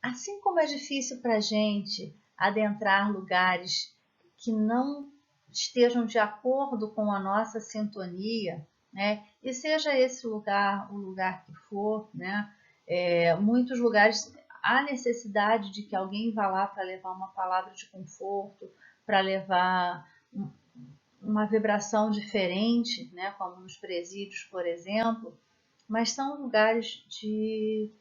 assim como é difícil para a gente adentrar lugares que não estejam de acordo com a nossa sintonia, né? E seja esse lugar o lugar que for, né? Muitos lugares há necessidade de que alguém vá lá para levar uma palavra de conforto, para levar uma vibração diferente, né? Como nos presídios, por exemplo, mas são lugares de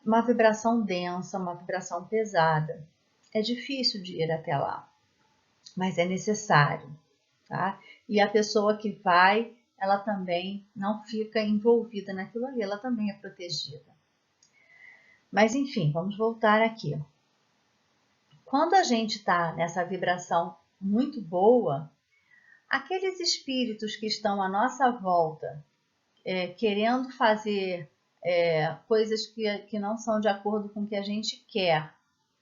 uma vibração densa, uma vibração pesada. É difícil de ir até lá, mas é necessário, tá? E a pessoa que vai, ela também não fica envolvida naquilo ali, ela também é protegida. Mas enfim, vamos voltar aqui. Quando a gente está nessa vibração muito boa, aqueles espíritos que estão à nossa volta, querendo fazer coisas que não são de acordo com o que a gente quer,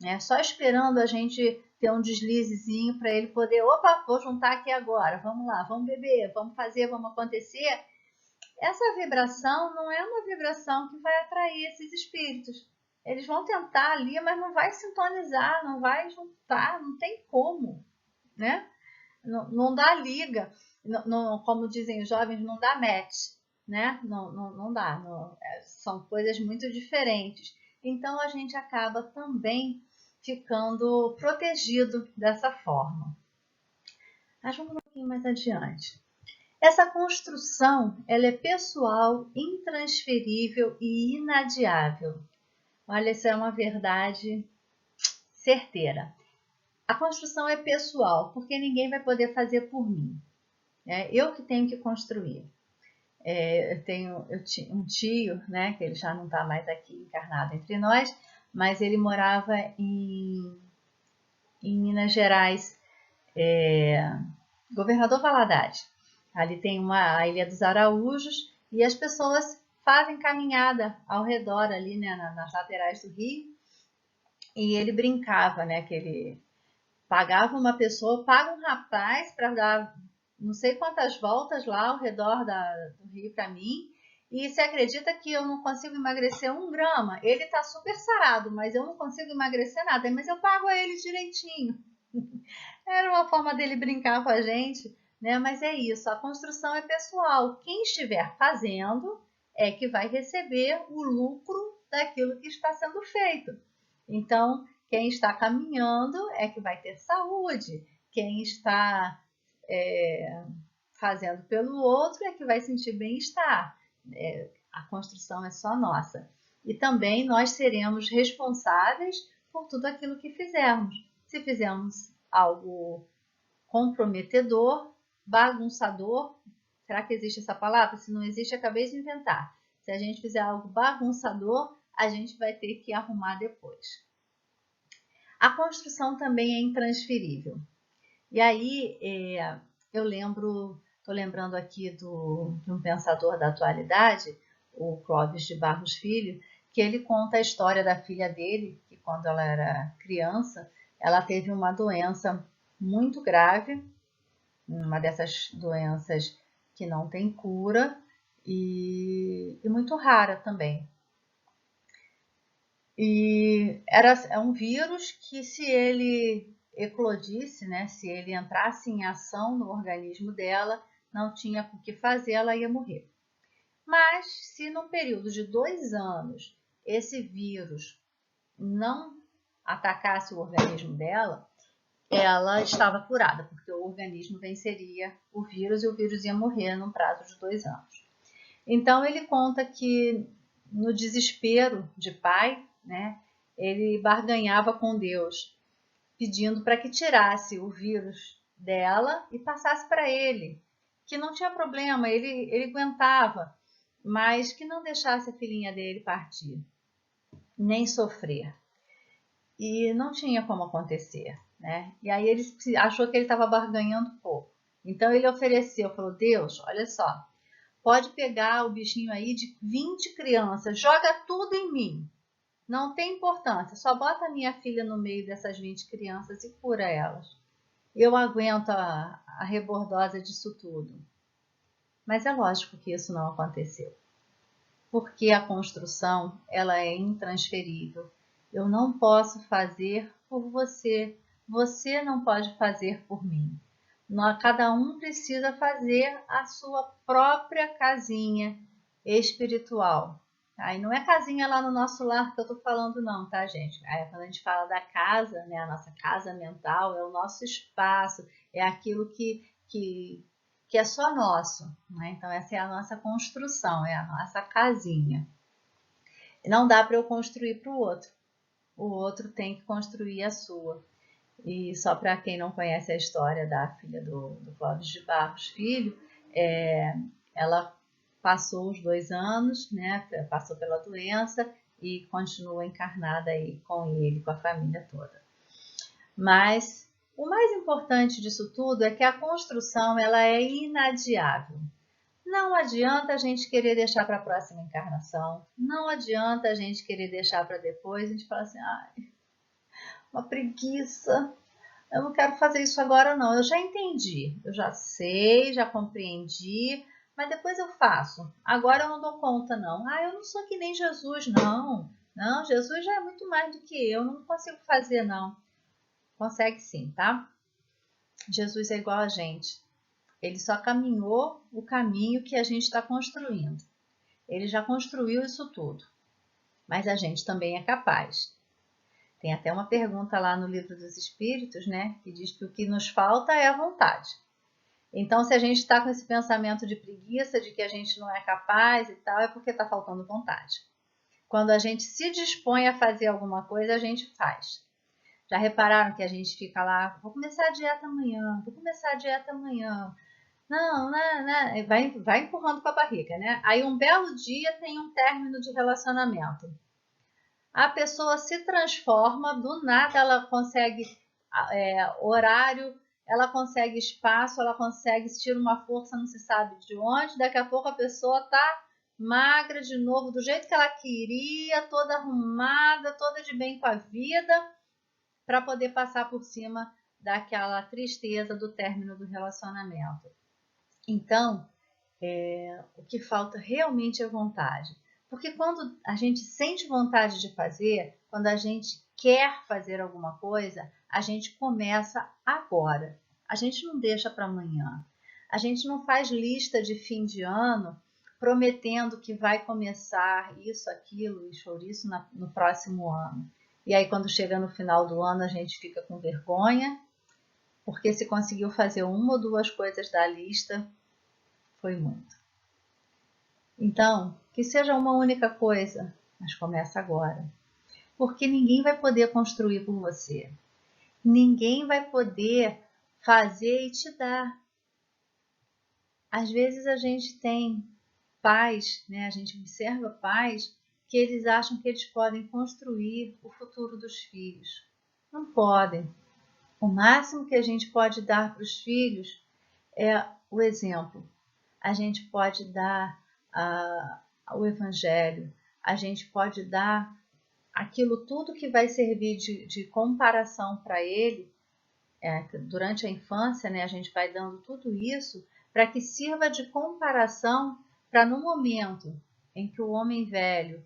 né? Só esperando a gente ter um deslizezinho para ele poder, opa, vou juntar aqui agora, vamos lá, vamos beber, vamos fazer, vamos acontecer. Essa vibração não é uma vibração que vai atrair esses espíritos. Eles vão tentar ali, mas não vai sintonizar, não vai juntar, não tem como, né? Não dá liga, não, como dizem os jovens, não dá match, né? Não dá, são coisas muito diferentes. Então a gente acaba também ficando protegido dessa forma. Mas vamos um pouquinho mais adiante. Essa construção ela é pessoal, intransferível e inadiável. Olha, isso é uma verdade certeira. A construção é pessoal, porque ninguém vai poder fazer por mim. É eu que tenho que construir. Eu tenho um tio, né, que ele já não está mais aqui encarnado entre nós, mas ele morava em Minas Gerais, Governador Valadares. Ali tem a Ilha dos Araújos e as pessoas fazem caminhada ao redor ali, né, nas laterais do rio. E ele brincava, né, que Pagava uma pessoa, paga um rapaz para dar não sei quantas voltas lá ao redor do rio para mim. E você acredita que eu não consigo emagrecer 1 grama? Ele está super sarado, mas eu não consigo emagrecer nada. Mas eu pago a ele direitinho. Era uma forma dele brincar com a gente, né? Mas é isso, a construção é pessoal. Quem estiver fazendo é que vai receber o lucro daquilo que está sendo feito. Então, quem está caminhando é que vai ter saúde. Quem está fazendo pelo outro é que vai sentir bem-estar. A construção é só nossa. E também nós seremos responsáveis por tudo aquilo que fizermos. Se fizermos algo comprometedor, bagunçador, será que existe essa palavra? Se não existe, acabei de inventar. Se a gente fizer algo bagunçador, a gente vai ter que arrumar depois. A construção também é intransferível. E aí, estou lembrando aqui de um pensador da atualidade, o Clóvis de Barros Filho, que ele conta a história da filha dele, que quando ela era criança, ela teve uma doença muito grave, uma dessas doenças que não tem cura e muito rara também. E é um vírus que, se ele eclodisse, né, se ele entrasse em ação no organismo dela, não tinha o que fazer, ela ia morrer. Mas se num período de 2 anos esse vírus não atacasse o organismo dela, ela estava curada, porque o organismo venceria o vírus e o vírus ia morrer num prazo de 2 anos. Então ele conta que no desespero de pai, né, ele barganhava com Deus, pedindo para que tirasse o vírus dela e passasse para ele, que não tinha problema, ele aguentava, mas que não deixasse a filhinha dele partir, nem sofrer. E não tinha como acontecer, né? E aí ele achou que ele estava barganhando pouco. Então ele ofereceu, falou: Deus, olha só, pode pegar o bichinho aí de 20 crianças, joga tudo em mim. Não tem importância, só bota a minha filha no meio dessas 20 crianças e cura elas. Eu aguento a rebordosa disso tudo. Mas é lógico que isso não aconteceu. Porque a construção, ela é intransferível. Eu não posso fazer por você, você não pode fazer por mim. Cada um precisa fazer a sua própria casinha espiritual. Tá? E não é casinha lá no nosso lar que eu estou falando não, tá, gente? Quando a gente fala da casa, né, a nossa casa mental é o nosso espaço, é aquilo que é só nosso. Né? Então essa é a nossa construção, é a nossa casinha. Não dá para eu construir para o outro tem que construir a sua. E só para quem não conhece a história da filha do Clóvis de Barros Filho, ela passou os 2 anos, né, passou pela doença e continua encarnada aí com ele, com a família toda. Mas o mais importante disso tudo é que a construção ela é inadiável. Não adianta a gente querer deixar para a próxima encarnação, não adianta a gente querer deixar para depois, a gente fala assim, uma preguiça, eu não quero fazer isso agora não, eu já entendi, eu já sei, já compreendi, mas depois eu faço, agora eu não dou conta não, eu não sou que nem Jesus não, Jesus já é muito mais do que eu não consigo fazer não, consegue sim, tá? Jesus é igual a gente, ele só caminhou o caminho que a gente está construindo, ele já construiu isso tudo, mas a gente também é capaz. Tem até uma pergunta lá no Livro dos Espíritos, né, que diz que o que nos falta é a vontade. Então, se a gente está com esse pensamento de preguiça, de que a gente não é capaz e tal, é porque está faltando vontade. Quando a gente se dispõe a fazer alguma coisa, a gente faz. Já repararam que a gente fica lá, vou começar a dieta amanhã, vou começar a dieta amanhã. Não, vai empurrando com a barriga, né? Aí um belo dia tem um término de relacionamento. A pessoa se transforma, do nada ela consegue horário, ela consegue espaço, ela consegue, se tira uma força, não se sabe de onde, daqui a pouco a pessoa tá magra de novo, do jeito que ela queria, toda arrumada, toda de bem com a vida, para poder passar por cima daquela tristeza do término do relacionamento. Então, o que falta realmente é vontade. Porque quando a gente sente vontade de fazer, quando a gente quer fazer alguma coisa, a gente começa agora. A gente não deixa para amanhã. A gente não faz lista de fim de ano prometendo que vai começar isso, aquilo e chouriço no próximo ano. E aí, quando chega no final do ano, a gente fica com vergonha, porque se conseguiu fazer uma ou duas coisas da lista, foi muito. Então, que seja uma única coisa, mas começa agora. Porque ninguém vai poder construir por você. Ninguém vai poder fazer e te dar. Às vezes a gente tem pais, né? A gente observa pais que eles acham que eles podem construir o futuro dos filhos. Não podem. O máximo que a gente pode dar para os filhos é o exemplo. A gente pode dar o evangelho, a gente pode dar aquilo tudo que vai servir de comparação para ele. Durante a infância, né, a gente vai dando tudo isso para que sirva de comparação para no momento em que o homem velho,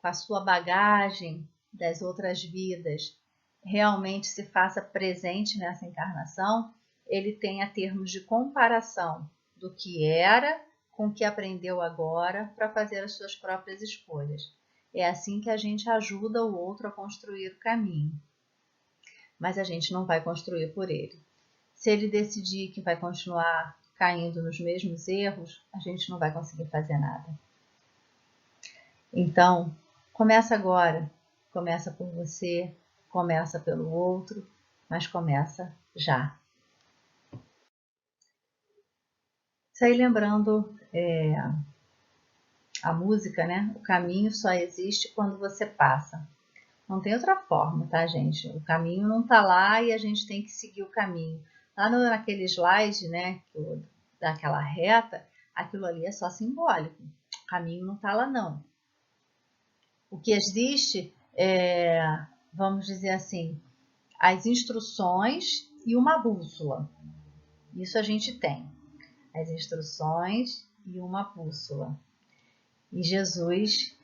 com a sua bagagem das outras vidas, realmente se faça presente nessa encarnação, ele tenha termos de comparação do que era com o que aprendeu agora para fazer as suas próprias escolhas. É assim que a gente ajuda o outro a construir o caminho. Mas a gente não vai construir por ele. Se ele decidir que vai continuar caindo nos mesmos erros, a gente não vai conseguir fazer nada. Então, começa agora. Começa por você, começa pelo outro, mas começa já. Isso aí lembrando a música, né? O caminho só existe quando você passa. Não tem outra forma, tá, gente? O caminho não tá lá e a gente tem que seguir o caminho. Lá naquele slide, né, daquela reta, aquilo ali é só simbólico. O caminho não tá lá, não. O que existe é, vamos dizer assim, as instruções e uma bússola. Isso a gente tem. As instruções e uma bússola. E Jesus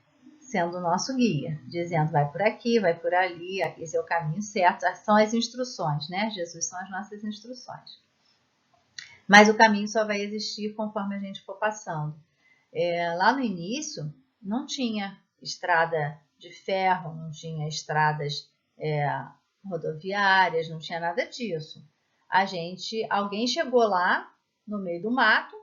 sendo o nosso guia, dizendo vai por aqui, vai por ali, esse é o caminho certo. São as instruções, né? Jesus são as nossas instruções. Mas o caminho só vai existir conforme a gente for passando. Lá no início, não tinha estrada de ferro, não tinha estradas rodoviárias, não tinha nada disso. Alguém chegou lá no meio do mato,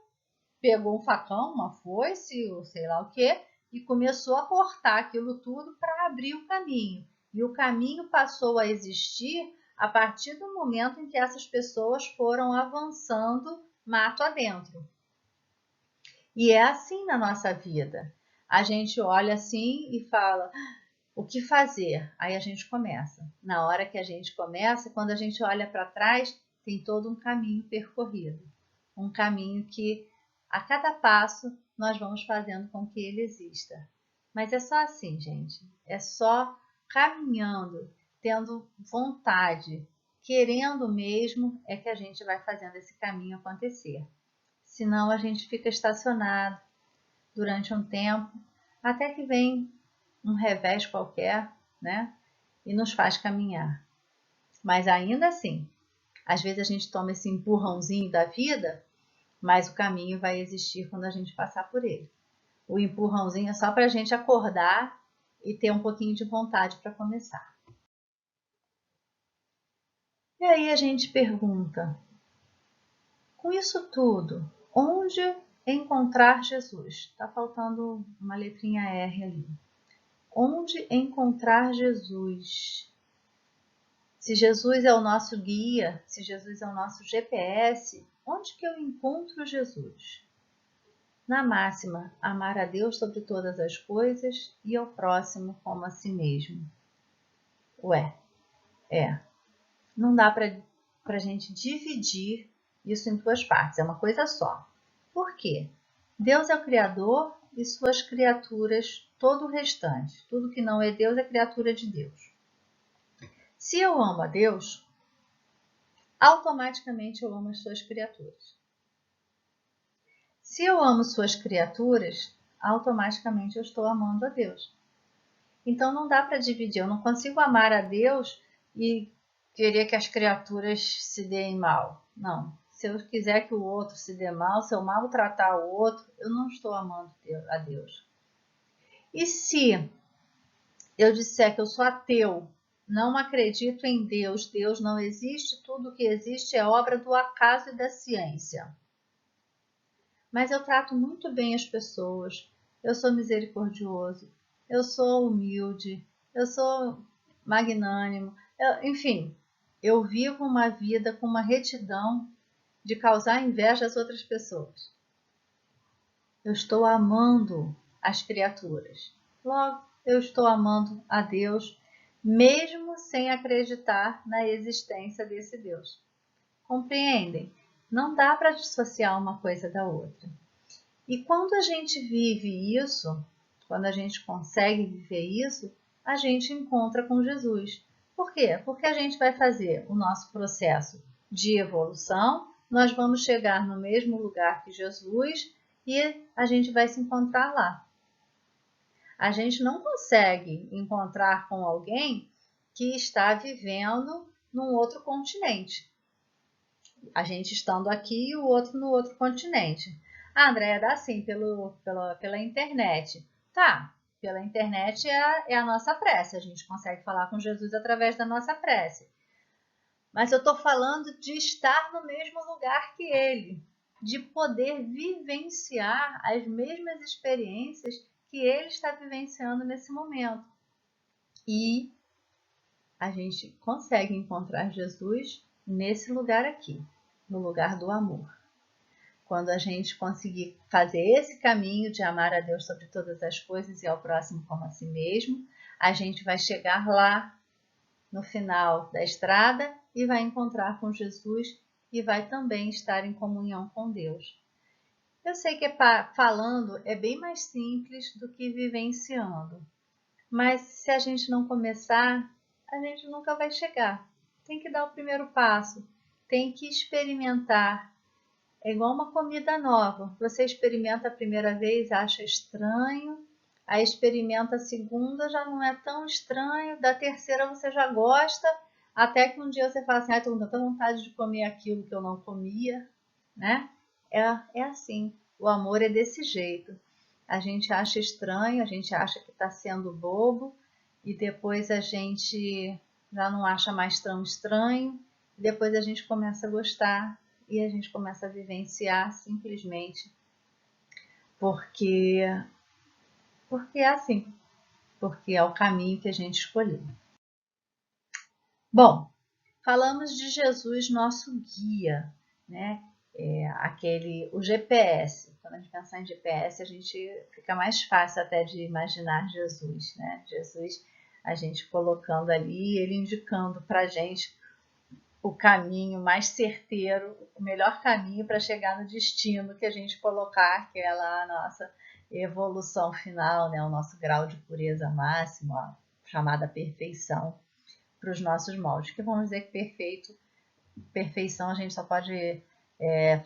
pegou um facão, uma foice, ou sei lá o que, e começou a cortar aquilo tudo para abrir o caminho. E o caminho passou a existir a partir do momento em que essas pessoas foram avançando mato adentro. E é assim na nossa vida. A gente olha assim e fala, o que fazer? Aí a gente começa. Na hora que a gente começa, quando a gente olha para trás, tem todo um caminho percorrido. Um caminho que a cada passo nós vamos fazendo com que ele exista. Mas é só assim, gente. É só caminhando, tendo vontade, querendo mesmo, é que a gente vai fazendo esse caminho acontecer. Senão a gente fica estacionado durante um tempo, até que vem um revés qualquer, né? E nos faz caminhar. Mas ainda assim, às vezes a gente toma esse empurrãozinho da vida, mas o caminho vai existir quando a gente passar por ele. O empurrãozinho é só para a gente acordar e ter um pouquinho de vontade para começar. E aí a gente pergunta, com isso tudo, onde encontrar Jesus? Está faltando uma letrinha R ali. Onde encontrar Jesus? Se Jesus é o nosso guia, se Jesus é o nosso GPS, onde que eu encontro Jesus? Na máxima, amar a Deus sobre todas as coisas e ao próximo como a si mesmo. Não dá para a gente dividir isso em duas partes, é uma coisa só. Por quê? Deus é o Criador e suas criaturas, todo o restante. Tudo que não é Deus é criatura de Deus. Se eu amo a Deus, automaticamente eu amo as suas criaturas. Se eu amo suas criaturas, automaticamente eu estou amando a Deus. Então não dá para dividir, eu não consigo amar a Deus e querer que as criaturas se deem mal. Não. Se eu quiser que o outro se dê mal, se eu maltratar o outro, eu não estou amando a Deus. E se eu disser que eu sou ateu, não acredito em Deus, Deus não existe, tudo que existe é obra do acaso e da ciência. Mas eu trato muito bem as pessoas, eu sou misericordioso, eu sou humilde, eu sou magnânimo, enfim, eu vivo uma vida com uma retidão de causar inveja às outras pessoas. Eu estou amando as criaturas. Logo, eu estou amando a Deus, mesmo sem acreditar na existência desse Deus. Compreendem? Não dá para dissociar uma coisa da outra. E quando a gente vive isso, quando a gente consegue viver isso, a gente encontra com Jesus. Por quê? Porque a gente vai fazer o nosso processo de evolução, nós vamos chegar no mesmo lugar que Jesus e a gente vai se encontrar lá. A gente não consegue encontrar com alguém que está vivendo num outro continente. A gente estando aqui e o outro no outro continente. Ah, Andréia, dá sim pela internet. Tá, pela internet é a nossa prece. A gente consegue falar com Jesus através da nossa prece. Mas eu estou falando de estar no mesmo lugar que ele, de poder vivenciar as mesmas experiências que ele está vivenciando nesse momento. E a gente consegue encontrar Jesus nesse lugar aqui, no lugar do amor. Quando a gente conseguir fazer esse caminho de amar a Deus sobre todas as coisas e ao próximo como a si mesmo, a gente vai chegar lá no final da estrada e vai encontrar com Jesus e vai também estar em comunhão com Deus. Eu sei que falando é bem mais simples do que vivenciando, mas se a gente não começar, a gente nunca vai chegar. Tem que dar o primeiro passo, tem que experimentar. É igual uma comida nova. Você experimenta a primeira vez, acha estranho, aí experimenta a segunda, já não é tão estranho, da terceira você já gosta, até que um dia você fala assim, estou com tanta vontade de comer aquilo que eu não comia, né? É assim, o amor é desse jeito. A gente acha estranho, a gente acha que está sendo bobo, e depois a gente já não acha mais tão estranho, e depois a gente começa a gostar, e a gente começa a vivenciar simplesmente porque é assim, porque é o caminho que a gente escolheu. Bom, falamos de Jesus, nosso guia, né? O GPS. Quando a gente pensar em GPS, a gente fica mais fácil até de imaginar Jesus, né? Jesus, a gente colocando ali, ele indicando para a gente o caminho mais certeiro, o melhor caminho para chegar no destino que a gente colocar, que é lá a nossa evolução final, né? O nosso grau de pureza máximo, a chamada perfeição, para os nossos moldes. Que vamos dizer que perfeição a gente só pode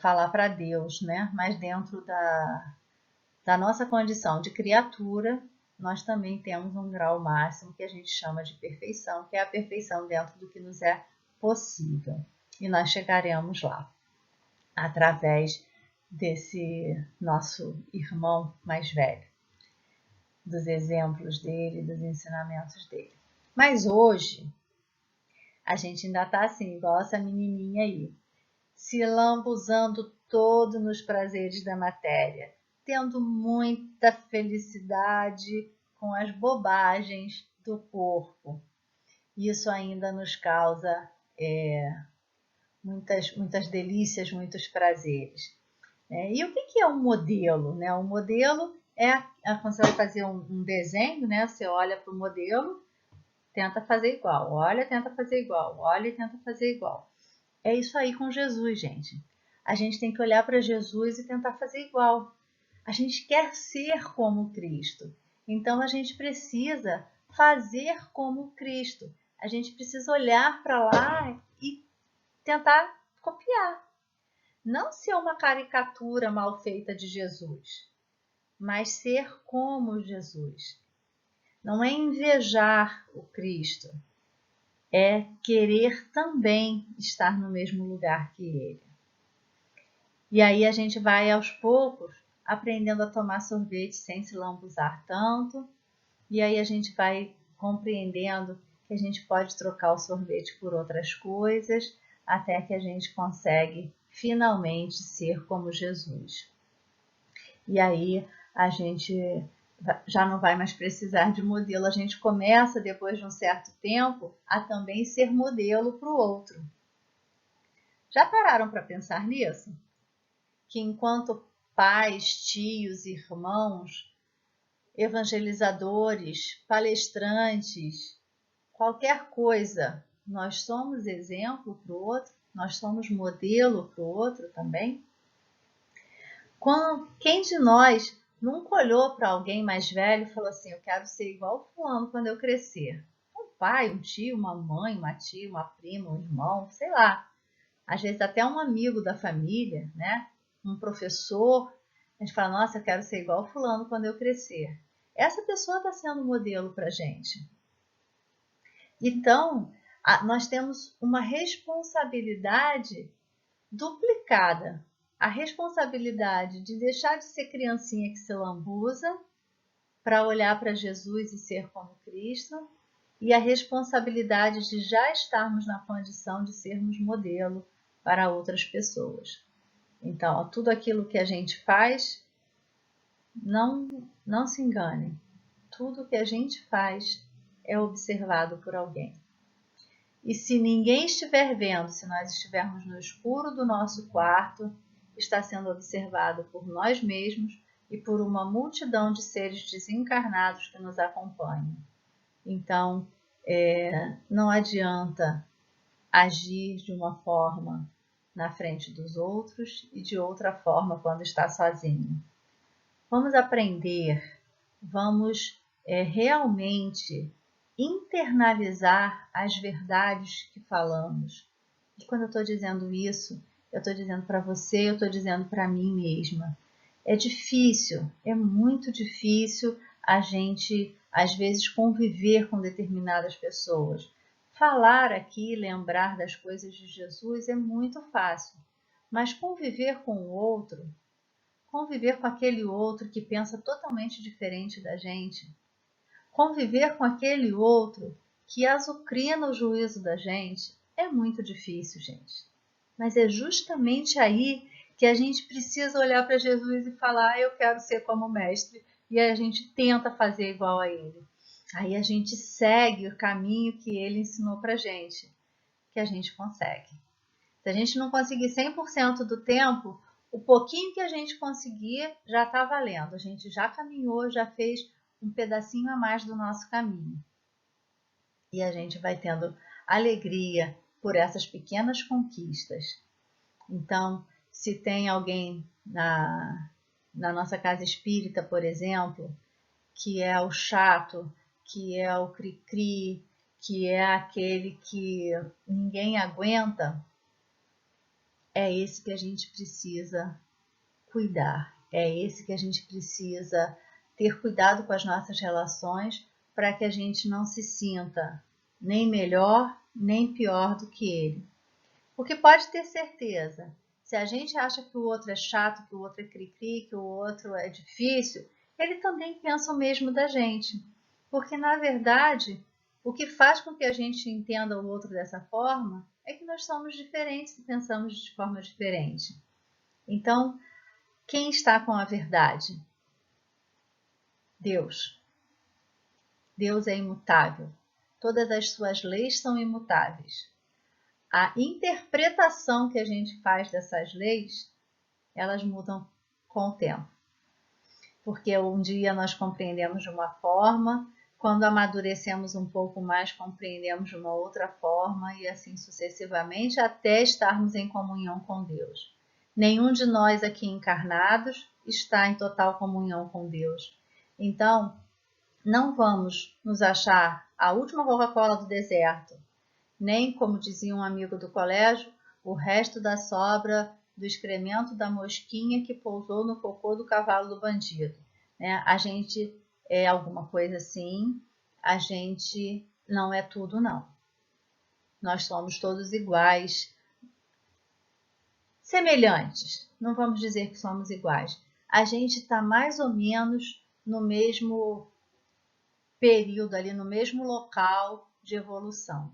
falar para Deus, né? Mas dentro da nossa condição de criatura, nós também temos um grau máximo que a gente chama de perfeição, que é a perfeição dentro do que nos é possível. E nós chegaremos lá, através desse nosso irmão mais velho, dos exemplos dele, dos ensinamentos dele. Mas hoje, a gente ainda está assim, igual essa menininha aí, se lambuzando todo nos prazeres da matéria, tendo muita felicidade com as bobagens do corpo. Isso ainda nos causa muitas delícias, muitos prazeres. E o que é um modelo? Né? Um modelo quando você vai fazer um desenho, né? Você olha para o modelo, tenta fazer igual, olha, tenta fazer igual, olha e tenta fazer igual. É isso aí com Jesus, gente. A gente tem que olhar para Jesus e tentar fazer igual. A gente quer ser como Cristo. Então a gente precisa fazer como Cristo. A gente precisa olhar para lá e tentar copiar. Não ser uma caricatura mal feita de Jesus, mas ser como Jesus. Não é invejar o Cristo, é querer também estar no mesmo lugar que Ele. E aí a gente vai aos poucos aprendendo a tomar sorvete sem se lambuzar tanto, e aí a gente vai compreendendo que a gente pode trocar o sorvete por outras coisas, até que a gente consegue finalmente ser como Jesus. E aí a gente já não vai mais precisar de modelo, a gente começa, depois de um certo tempo, a também ser modelo para o outro. Já pararam para pensar nisso? Que enquanto pais, tios, irmãos, evangelizadores, palestrantes, qualquer coisa, nós somos exemplo para o outro, nós somos modelo para o outro também. Quem de nós nunca olhou para alguém mais velho e falou assim, eu quero ser igual o fulano quando eu crescer? Um pai, um tio, uma mãe, uma tia, uma prima, um irmão, sei lá. Às vezes até um amigo da família, né? Um professor, a gente fala, nossa, eu quero ser igual fulano quando eu crescer. Essa pessoa está sendo modelo para a gente. Então, nós temos uma responsabilidade duplicada. A responsabilidade de deixar de ser criancinha que se lambuza para olhar para Jesus e ser como Cristo, e a responsabilidade de já estarmos na condição de sermos modelo para outras pessoas. Então, tudo aquilo que a gente faz, não se engane, tudo que a gente faz é observado por alguém. E se ninguém estiver vendo, se nós estivermos no escuro do nosso quarto, está sendo observado por nós mesmos e por uma multidão de seres desencarnados que nos acompanham. Então, não adianta agir de uma forma na frente dos outros e de outra forma quando está sozinho. Vamos aprender, vamos realmente internalizar as verdades que falamos. E quando eu estou dizendo isso, eu estou dizendo para você, eu estou dizendo para mim mesma. É difícil, é muito difícil a gente, às vezes, conviver com determinadas pessoas. Falar aqui, lembrar das coisas de Jesus é muito fácil, mas conviver com o outro, conviver com aquele outro que pensa totalmente diferente da gente, conviver com aquele outro que azucrina o juízo da gente, é muito difícil, gente. Mas é justamente aí que a gente precisa olhar para Jesus e falar, eu quero ser como o mestre, e a gente tenta fazer igual a ele. Aí a gente segue o caminho que ele ensinou para a gente, que a gente consegue. Se a gente não conseguir 100% do tempo, o pouquinho que a gente conseguir já está valendo. A gente já caminhou, já fez um pedacinho a mais do nosso caminho. E a gente vai tendo alegria por essas pequenas conquistas. Então, se tem alguém na nossa casa espírita, por exemplo, que é o chato, que é o cri-cri, que é aquele que ninguém aguenta, é esse que a gente precisa cuidar, é esse que a gente precisa ter cuidado com as nossas relações para que a gente não se sinta nem melhor nem pior do que ele. Porque pode ter certeza, se a gente acha que o outro é chato, que o outro é cri-cri, que o outro é difícil, ele também pensa o mesmo da gente. Porque, na verdade, o que faz com que a gente entenda o outro dessa forma é que nós somos diferentes e pensamos de forma diferente. Então, quem está com a verdade? Deus. Deus é imutável. Todas as suas leis são imutáveis. A interpretação que a gente faz dessas leis, elas mudam com o tempo. Porque um dia nós compreendemos de uma forma, quando amadurecemos um pouco mais, compreendemos de uma outra forma e assim sucessivamente até estarmos em comunhão com Deus. Nenhum de nós aqui encarnados está em total comunhão com Deus. Então, não vamos nos achar a última Coca-Cola do deserto, nem, como dizia um amigo do colégio, o resto da sobra do excremento da mosquinha que pousou no cocô do cavalo do bandido. Né? A gente é alguma coisa assim, a gente não é tudo, não. Nós somos todos iguais, semelhantes, não vamos dizer que somos iguais. A gente está mais ou menos no mesmo período ali, no mesmo local de evolução.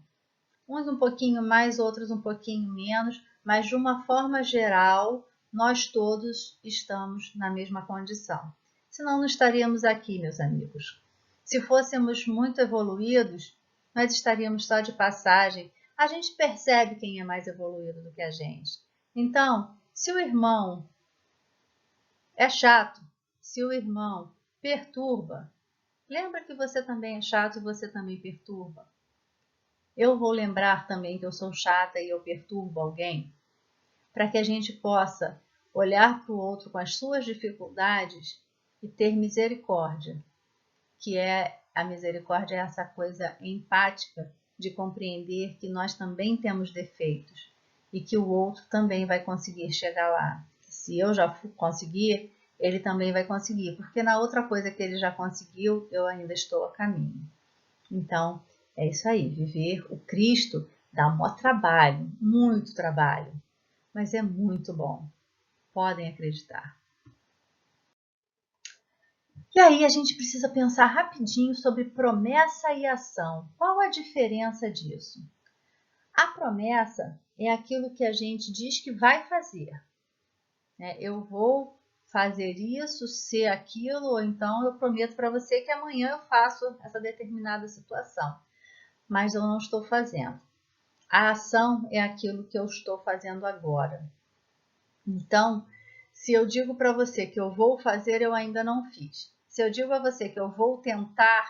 Uns um pouquinho mais, outros um pouquinho menos, mas de uma forma geral, nós todos estamos na mesma condição. Senão não estaríamos aqui, meus amigos. Se fôssemos muito evoluídos, nós estaríamos só de passagem. A gente percebe quem é mais evoluído do que a gente. Então, se o irmão é chato, se o irmão perturba, lembra que você também é chato e você também perturba. Eu vou lembrar também que eu sou chata e eu perturbo alguém, para que a gente possa olhar para o outro com as suas dificuldades e ter misericórdia, que é a misericórdia é essa coisa empática de compreender que nós também temos defeitos e que o outro também vai conseguir chegar lá. Se eu já conseguir, ele também vai conseguir, porque na outra coisa que ele já conseguiu, eu ainda estou a caminho. Então, é isso aí, viver o Cristo dá um maior trabalho, muito trabalho, mas é muito bom, podem acreditar. E aí a gente precisa pensar rapidinho sobre promessa e ação. Qual a diferença disso? A promessa é aquilo que a gente diz que vai fazer. Eu vou fazer isso, ser aquilo, ou então eu prometo para você que amanhã eu faço essa determinada situação, mas eu não estou fazendo. A ação é aquilo que eu estou fazendo agora. Então, se eu digo para você que eu vou fazer, eu ainda não fiz. Se eu digo a você que eu vou tentar,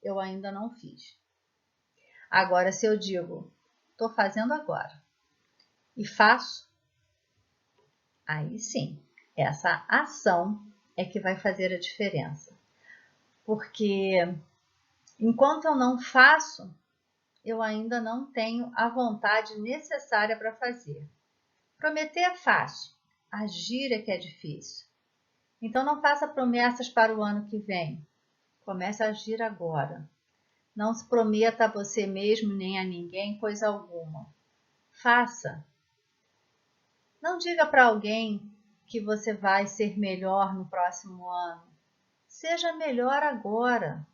eu ainda não fiz. Agora, se eu digo, estou fazendo agora e faço, aí sim, essa ação é que vai fazer a diferença. Porque enquanto eu não faço, eu ainda não tenho a vontade necessária para fazer. Prometer é fácil, agir é que é difícil. Então não faça promessas para o ano que vem. Comece a agir agora. Não se prometa a você mesmo nem a ninguém coisa alguma. Faça. Não diga para alguém que você vai ser melhor no próximo ano. Seja melhor agora.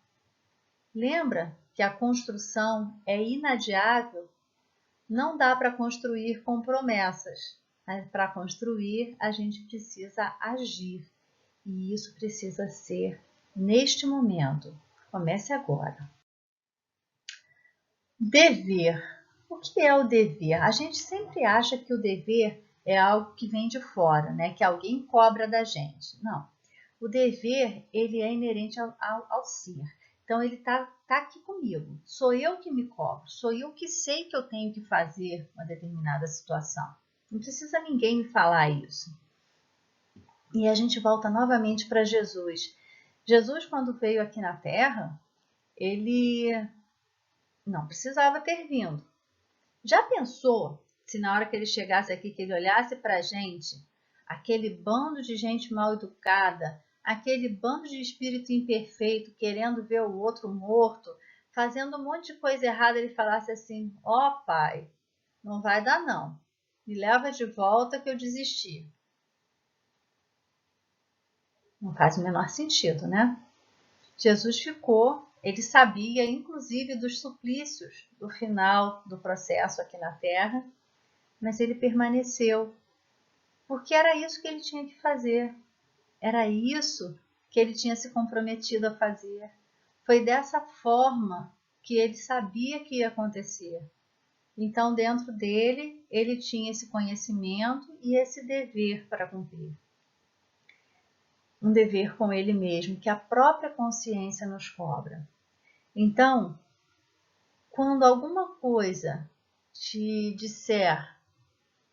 Lembra que a construção é inadiável? Não dá para construir com promessas. Para construir, a gente precisa agir. E isso precisa ser neste momento. Comece agora. Dever. O que é o dever? A gente sempre acha que o dever é algo que vem de fora, né? Que alguém cobra da gente. Não. O dever, ele é inerente ao ser. Então, ele tá aqui comigo. Sou eu que me cobro. Sou eu que sei que eu tenho que fazer uma determinada situação. Não precisa ninguém me falar isso. E a gente volta novamente para Jesus. Jesus, quando veio aqui na Terra, ele não precisava ter vindo. Já pensou se na hora que ele chegasse aqui, que ele olhasse para a gente, aquele bando de gente mal educada, aquele bando de espírito imperfeito querendo ver o outro morto, fazendo um monte de coisa errada, ele falasse assim: ó pai, não vai dar não, me leva de volta que eu desisti. Não faz o menor sentido, né? Jesus ficou, ele sabia inclusive dos suplícios do final do processo aqui na Terra, mas ele permaneceu, porque era isso que ele tinha que fazer, era isso que ele tinha se comprometido a fazer. Foi dessa forma que ele sabia que ia acontecer. Então, dentro dele, ele tinha esse conhecimento e esse dever para cumprir. Um dever com ele mesmo, que a própria consciência nos cobra. Então, quando alguma coisa te disser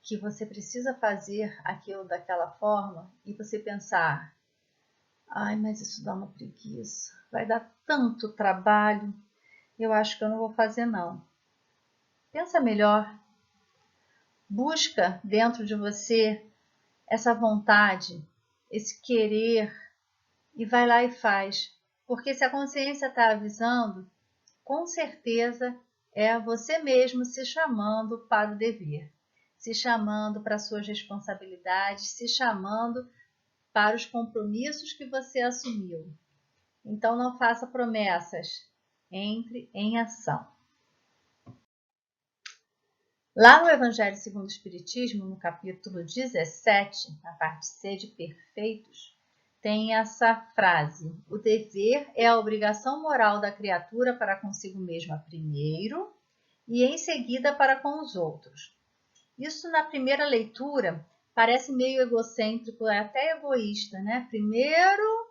que você precisa fazer aquilo daquela forma e você pensar, ai, mas isso dá uma preguiça, vai dar tanto trabalho, eu acho que eu não vou fazer não. Pensa melhor, Busca dentro de você essa vontade, esse querer e vai lá e faz. Porque se a consciência está avisando, com certeza é você mesmo se chamando para o dever, se chamando para suas responsabilidades, se chamando para os compromissos que você assumiu. Então não faça promessas, entre em ação. Lá no Evangelho segundo o Espiritismo, no capítulo 17, na parte C de perfeitos, tem essa frase: o dever é a obrigação moral da criatura para consigo mesma primeiro e em seguida para com os outros. Isso na primeira leitura parece meio egocêntrico, é até egoísta, né? Primeiro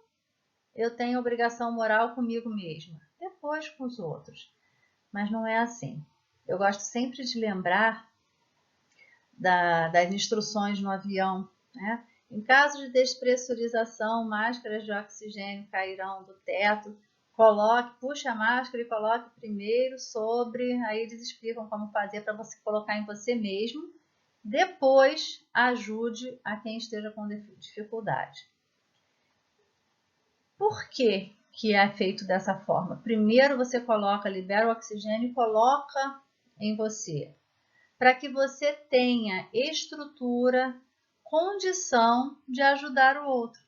eu tenho obrigação moral comigo mesma, depois com os outros. Mas não é assim. Eu gosto sempre de lembrar das instruções no avião, né? Em caso de despressurização, máscaras de oxigênio cairão do teto. Puxe a máscara e coloque primeiro sobre, aí eles explicam como fazer para você colocar em você mesmo. Depois, ajude a quem esteja com dificuldade. Por que é feito dessa forma? Primeiro você libera o oxigênio e coloca em você, para que você tenha estrutura, condição de ajudar o outro.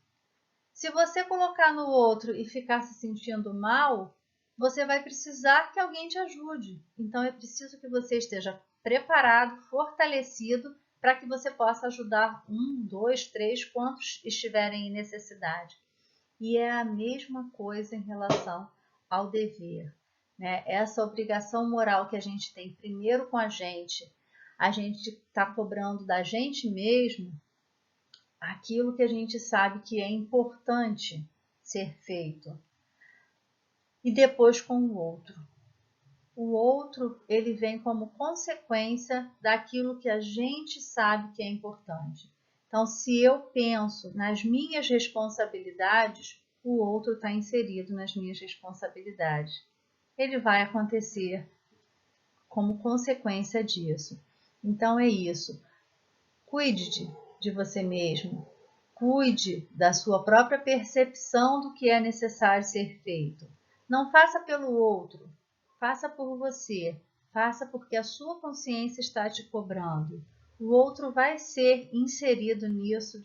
Se você colocar no outro e ficar se sentindo mal, você vai precisar que alguém te ajude. Então é preciso que você esteja preparado, fortalecido, para que você possa ajudar 1, 2, 3, quantos estiverem em necessidade. E é a mesma coisa em relação ao dever, né? Essa obrigação moral que a gente tem primeiro com a gente está cobrando da gente mesmo aquilo que a gente sabe que é importante ser feito. E depois com o outro. O outro, ele vem como consequência daquilo que a gente sabe que é importante. Então, se eu penso nas minhas responsabilidades, o outro está inserido nas minhas responsabilidades. Ele vai acontecer como consequência disso. Então, é isso. Cuide de você mesmo. Cuide da sua própria percepção do que é necessário ser feito. Não faça pelo outro, faça por você. Faça porque a sua consciência está te cobrando. O outro vai ser inserido nisso,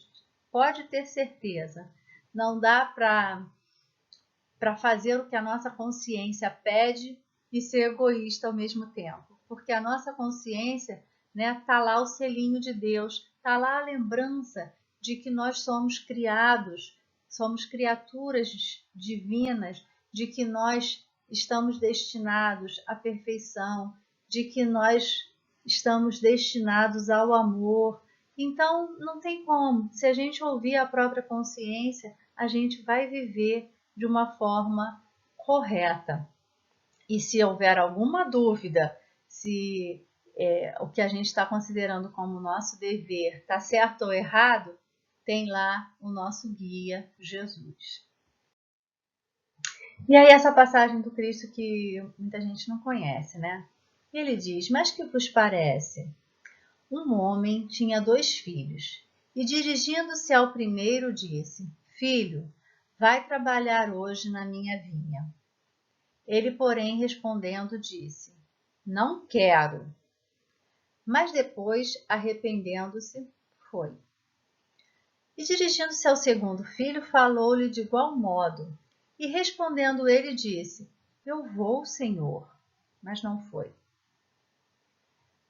pode ter certeza. Não dá para fazer o que a nossa consciência pede e ser egoísta ao mesmo tempo. Porque a nossa consciência, né, tá lá o selinho de Deus, tá lá a lembrança de que nós somos criados, somos criaturas divinas, de que nós estamos destinados à perfeição, de que nós estamos destinados ao amor. Então, não tem como. Se a gente ouvir a própria consciência, a gente vai viver de uma forma correta. E se houver alguma dúvida se o que a gente está considerando como nosso dever está certo ou errado, tem lá o nosso guia, Jesus. E aí essa passagem do Cristo que muita gente não conhece, né? Ele diz: mas que vos parece? Um homem tinha 2 filhos e, dirigindo-se ao primeiro, disse: Filho, vai trabalhar hoje na minha vinha. Ele, porém, respondendo, disse: Não quero. Mas depois, arrependendo-se, foi. E dirigindo-se ao segundo filho, falou-lhe de igual modo. E respondendo ele, disse: Eu vou, Senhor. Mas não foi.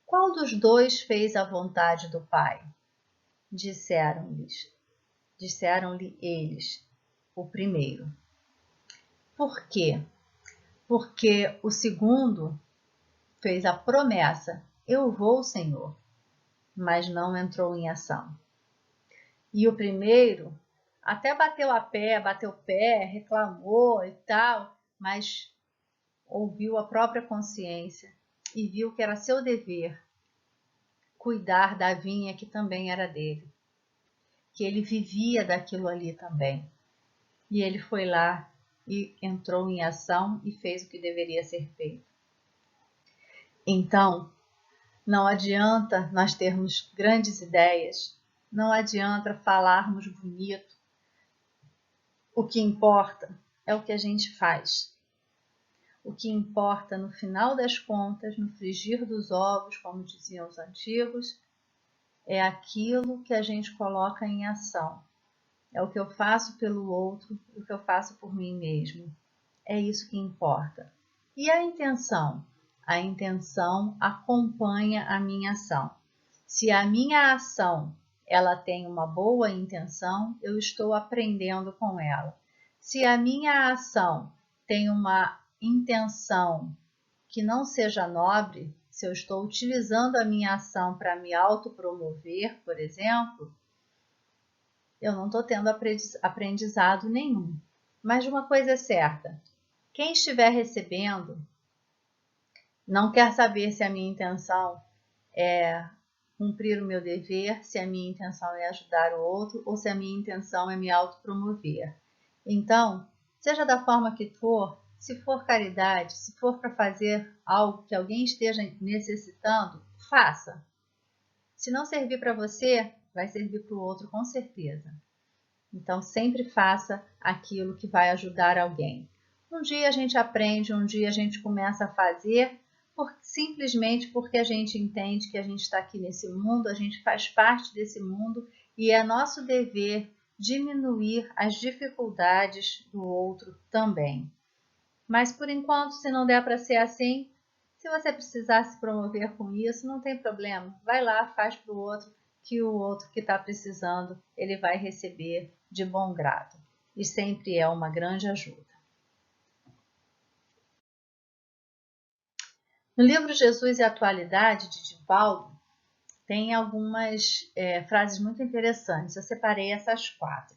Qual dos 2 fez a vontade do Pai? Disseram-lhe eles: O primeiro. Por quê? Porque o segundo fez a promessa: Eu vou, Senhor, mas não entrou em ação. E o primeiro até bateu o pé, reclamou e tal, mas ouviu a própria consciência e viu que era seu dever cuidar da vinha que também era dele, que ele vivia daquilo ali também. E ele foi lá e entrou em ação e fez o que deveria ser feito. Então, Não adianta nós termos grandes ideias, não adianta falarmos bonito. O que importa é o que a gente faz. O que importa, no final das contas, no frigir dos ovos, como diziam os antigos, é aquilo que a gente coloca em ação. É o que eu faço pelo outro, o que eu faço por mim mesmo. É isso que importa. E a intenção? A intenção acompanha a minha ação. Se a minha ação ela tem uma boa intenção, eu estou aprendendo com ela. Se a minha ação tem uma intenção que não seja nobre, se eu estou utilizando a minha ação para me autopromover, por exemplo, eu não estou tendo aprendizado nenhum. Mas uma coisa é certa, quem estiver recebendo não quer saber se a minha intenção é cumprir o meu dever, se a minha intenção é ajudar o outro ou se a minha intenção é me autopromover. Então, seja da forma que for, se for caridade, se for para fazer algo que alguém esteja necessitando, faça. Se não servir para você, vai servir para o outro com certeza. Então, sempre faça aquilo que vai ajudar alguém. Um dia a gente aprende, um dia a gente começa a fazer, simplesmente porque a gente entende que a gente está aqui nesse mundo, a gente faz parte desse mundo e é nosso dever diminuir as dificuldades do outro também. Mas, por enquanto, se não der para ser assim, se você precisar se promover com isso, não tem problema. Vai lá, faz para o outro, que o outro que está precisando, ele vai receber de bom grado. E sempre é uma grande ajuda. No livro Jesus e a Atualidade, de Divaldo, tem algumas frases muito interessantes. Eu separei essas 4.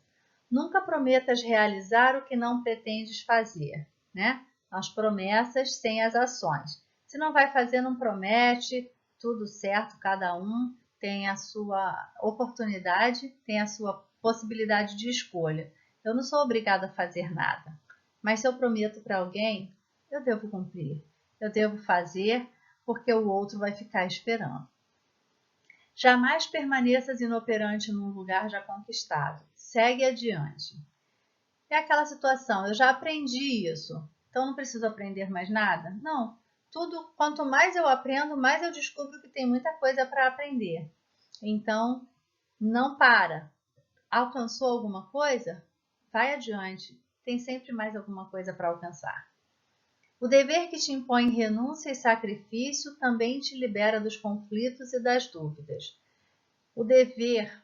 Nunca prometas realizar o que não pretendes fazer, né? As promessas sem as ações. Se não vai fazer, não promete, tudo certo, cada um tem a sua oportunidade, tem a sua possibilidade de escolha. Eu não sou obrigada a fazer nada, mas se eu prometo para alguém, eu devo cumprir. Eu devo fazer porque o outro vai ficar esperando. Jamais permaneças inoperante num lugar já conquistado. Segue adiante. É aquela situação, eu já aprendi isso, então não preciso aprender mais nada? Não. Tudo, quanto mais eu aprendo, mais eu descubro que tem muita coisa para aprender. Então, não para. Alcançou alguma coisa? Vai adiante. Tem sempre mais alguma coisa para alcançar. O dever que te impõe renúncia e sacrifício também te libera dos conflitos e das dúvidas. O dever,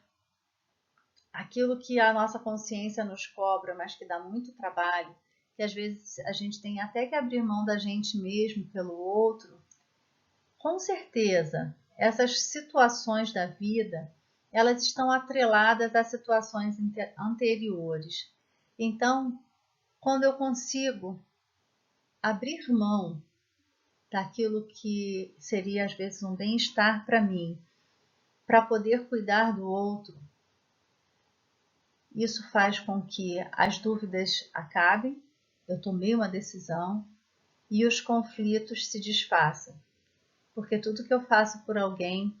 aquilo que a nossa consciência nos cobra, mas que dá muito trabalho, que às vezes a gente tem até que abrir mão da gente mesmo pelo outro, com certeza, essas situações da vida, elas estão atreladas a situações anteriores. Então, quando eu consigo abrir mão daquilo que seria às vezes um bem-estar para mim, para poder cuidar do outro, isso faz com que as dúvidas acabem, eu tomei uma decisão e os conflitos se desfaçam. Porque tudo que eu faço por alguém,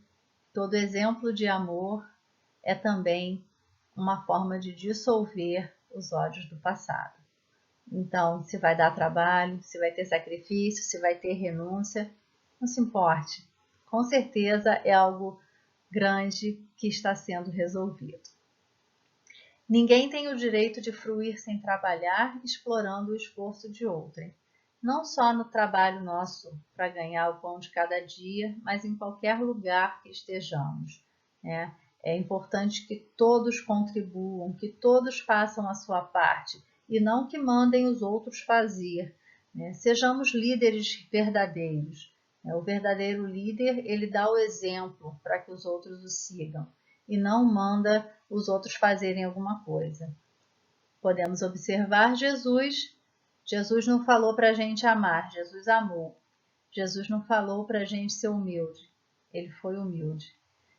todo exemplo de amor, é também uma forma de dissolver os ódios do passado. Então, se vai dar trabalho, se vai ter sacrifício, se vai ter renúncia, não se importe. Com certeza é algo grande que está sendo resolvido. Ninguém tem o direito de fruir sem trabalhar, explorando o esforço de outrem. Não só no trabalho nosso para ganhar o pão de cada dia, mas em qualquer lugar que estejamos, né? É importante que todos contribuam, que todos façam a sua parte e não que mandem os outros fazer, né? Sejamos líderes verdadeiros. O verdadeiro líder, ele dá o exemplo para que os outros o sigam e não manda os outros fazerem alguma coisa. Podemos observar Jesus. Jesus não falou para a gente amar, Jesus amou. Jesus não falou para a gente ser humilde, ele foi humilde.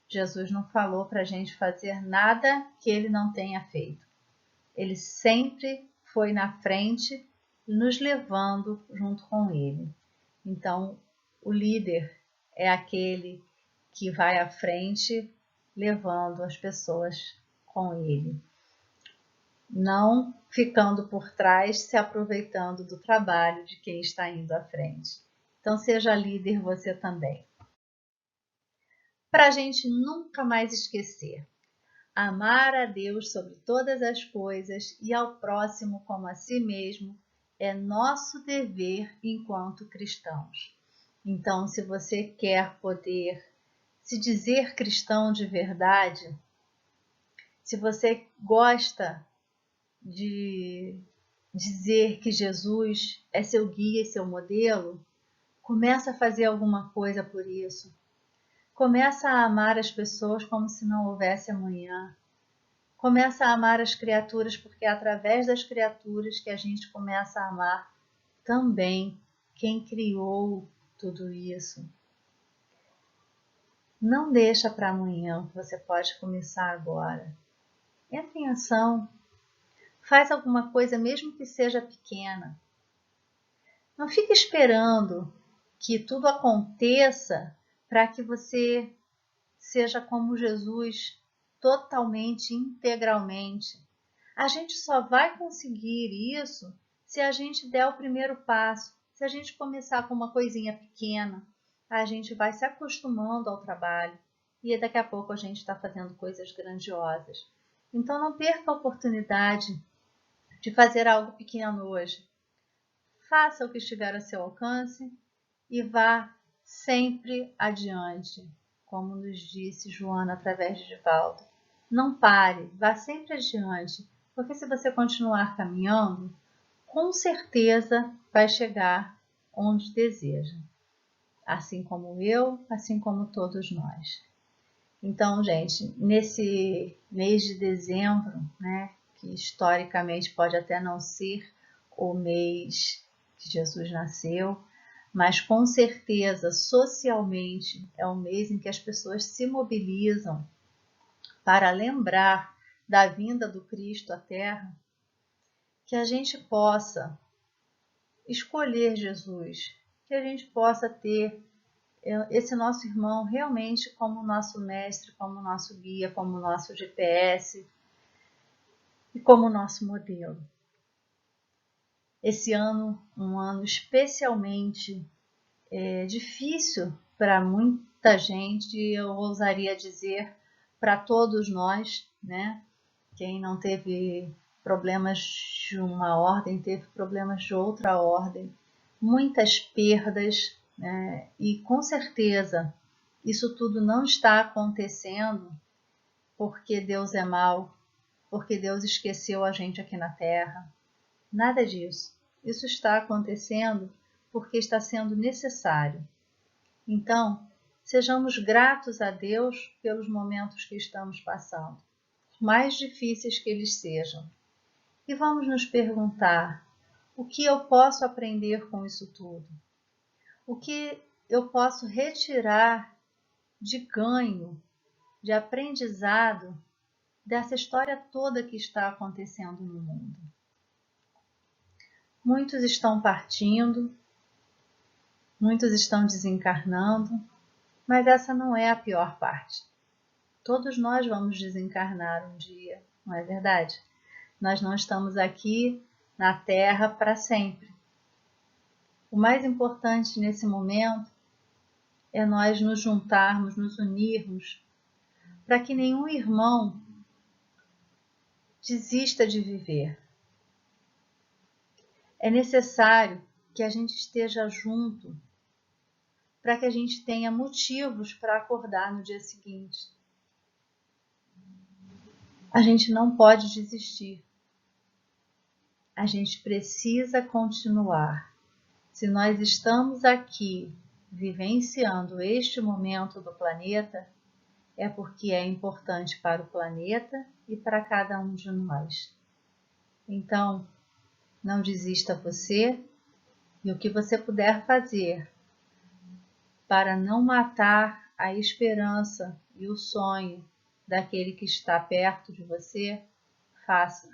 Jesus não falou para a gente fazer nada que ele não tenha feito. Ele sempre foi na frente, nos levando junto com ele. Então, o líder é aquele que vai à frente, levando as pessoas com ele, não ficando por trás, se aproveitando do trabalho de quem está indo à frente. Então seja líder você também. Para a gente nunca mais esquecer, amar a Deus sobre todas as coisas e ao próximo como a si mesmo é nosso dever enquanto cristãos. Então, se você quer poder se dizer cristão de verdade, se você gosta de dizer que Jesus é seu guia e seu modelo, começa a fazer alguma coisa por isso. Começa a amar as pessoas como se não houvesse amanhã. Começa a amar as criaturas, porque é através das criaturas que a gente começa a amar também quem criou tudo isso. Não deixa para amanhã, você pode começar agora. Entra em ação. Faz alguma coisa, mesmo que seja pequena. Não fique esperando que tudo aconteça para que você seja como Jesus, totalmente, integralmente. A gente só vai conseguir isso se a gente der o primeiro passo. Se a gente começar com uma coisinha pequena, a gente vai se acostumando ao trabalho e daqui a pouco a gente está fazendo coisas grandiosas. Então não perca a oportunidade de fazer algo pequeno hoje. Faça o que estiver a seu alcance e vá sempre adiante, como nos disse Joana através de Divaldo. Não pare, vá sempre adiante, porque se você continuar caminhando, com certeza vai chegar onde deseja. Assim como eu, assim como todos nós. Então, gente, nesse mês de dezembro, né, que historicamente pode até não ser o mês que Jesus nasceu, mas com certeza socialmente é o mês em que as pessoas se mobilizam para lembrar da vinda do Cristo à Terra, que a gente possa escolher Jesus, que a gente possa ter esse nosso irmão realmente como nosso mestre, como nosso guia, como nosso GPS e como nosso modelo. Esse ano, um ano especialmente difícil para muita gente, eu ousaria dizer para todos nós, né? Quem não teve problemas de uma ordem, teve problemas de outra ordem, muitas perdas, né? E com certeza isso tudo não está acontecendo porque Deus é mau, porque Deus esqueceu a gente aqui na Terra. Nada disso. Isso está acontecendo porque está sendo necessário. Então, sejamos gratos a Deus pelos momentos que estamos passando, por mais difíceis que eles sejam. E vamos nos perguntar: o que eu posso aprender com isso tudo? O que eu posso retirar de ganho, de aprendizado dessa história toda que está acontecendo no mundo? Muitos estão partindo, muitos estão desencarnando, mas essa não é a pior parte. Todos nós vamos desencarnar um dia, não é verdade? Nós não estamos aqui na Terra para sempre. O mais importante nesse momento é nós nos juntarmos, nos unirmos, para que nenhum irmão desista de viver. É necessário que a gente esteja junto para que a gente tenha motivos para acordar no dia seguinte. A gente não pode desistir. A gente precisa continuar. Se nós estamos aqui vivenciando este momento do planeta, é porque é importante para o planeta e para cada um de nós. Então, não desista você, e o que você puder fazer para não matar a esperança e o sonho daquele que está perto de você, faça.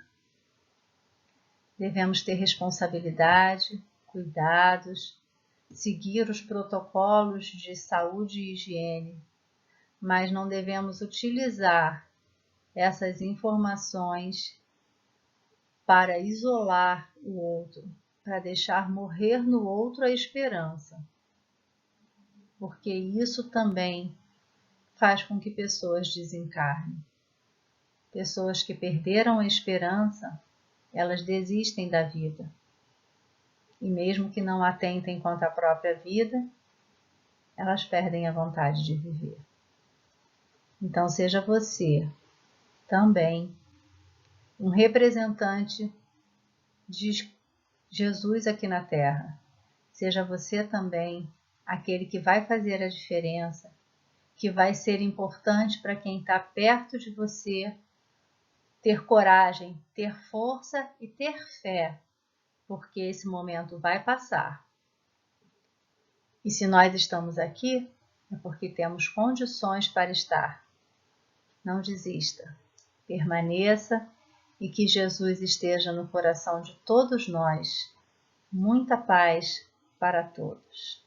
Devemos ter responsabilidade, cuidados, seguir os protocolos de saúde e higiene, mas não devemos utilizar essas informações para isolar o outro, para deixar morrer no outro a esperança, porque isso também faz com que pessoas desencarnem. Pessoas que perderam a esperança, elas desistem da vida. E mesmo que não atentem contra a própria vida, elas perdem a vontade de viver. Então seja você também um representante de Jesus aqui na Terra. Seja você também aquele que vai fazer a diferença, que vai ser importante para quem está perto de você ter coragem, ter força e ter fé, porque esse momento vai passar. E se nós estamos aqui, é porque temos condições para estar. Não desista, permaneça e que Jesus esteja no coração de todos nós. Muita paz para todos.